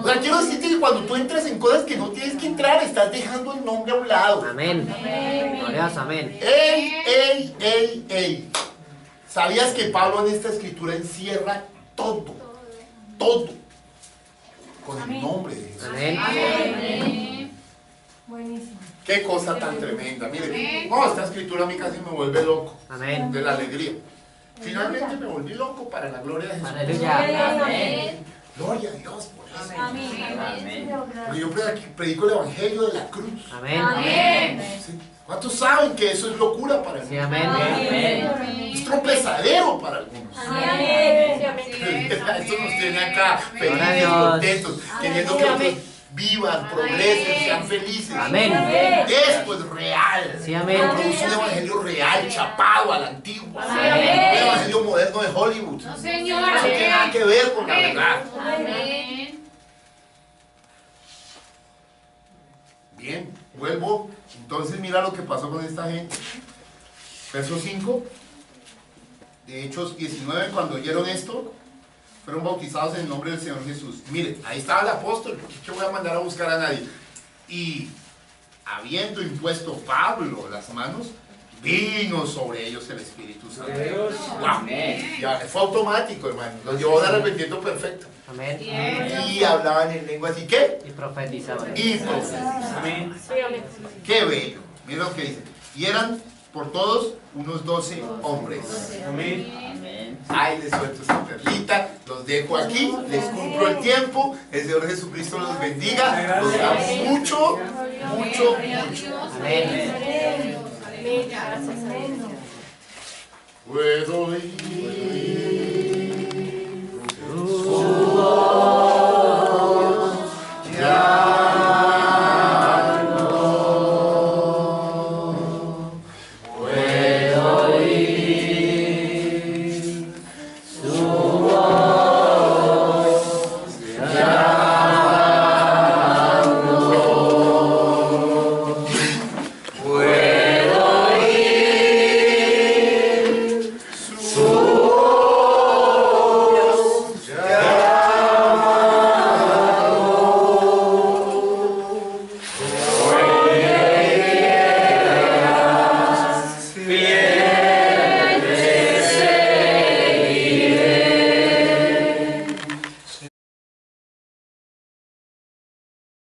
O sea, quiero decirte que cuando tú entras en cosas que no tienes que entrar, estás dejando el nombre a un lado. Amén. Gloria a Dios, amén. ¡Ey! ¿Sabías que Pablo en esta escritura encierra todo con el nombre de Jesús? Amén. Buenísimo. Qué cosa tan tremenda. Mire, esta escritura a mí casi me vuelve loco Amén. de la alegría. Finalmente me volví loco para la gloria de Jesús. Aleluya. Amén. Gloria a Dios por eso. Amén. Porque yo predico el evangelio de la cruz. Amén. Amén. ¿Sí? ¿Cuántos saben que eso es locura para Sí, mí? amén. Es tropezadero para algunos. Amén. Esto nos tiene acá Gloria a felices, Dios. contentos, queriendo que otros vivan, progresen, sean felices. Amén. Esto es real. Sí, amén. Produce un evangelio real, chapado a la antigua. Amén. Un evangelio moderno de Hollywood. No, Señor. No tiene nada que ver con la verdad. Amén. Bien, vuelvo. Entonces mira lo que pasó con esta gente. Verso 5 de Hechos 19, cuando oyeron esto, fueron bautizados en el nombre del Señor Jesús. Mire, ahí estaba el apóstol, porque yo voy a mandar a buscar a nadie. Y habiendo impuesto Pablo las manos, vino sobre ellos el Espíritu Santo. ¡Wow! Ya, fue automático, hermano. Los llevó de arrepentimiento perfecto. Amén. Y hablaban en lenguas. ¿Y qué? Y profetizaban. Y profetizaban. ¡Qué bello! Mira lo que dice. Y eran por todos unos 12 hombres. Amén. Ay, les suelto esta perlita, los dejo aquí, les cumplo el tiempo, el Señor Jesucristo los bendiga, los amo mucho. Amén. Puedo ir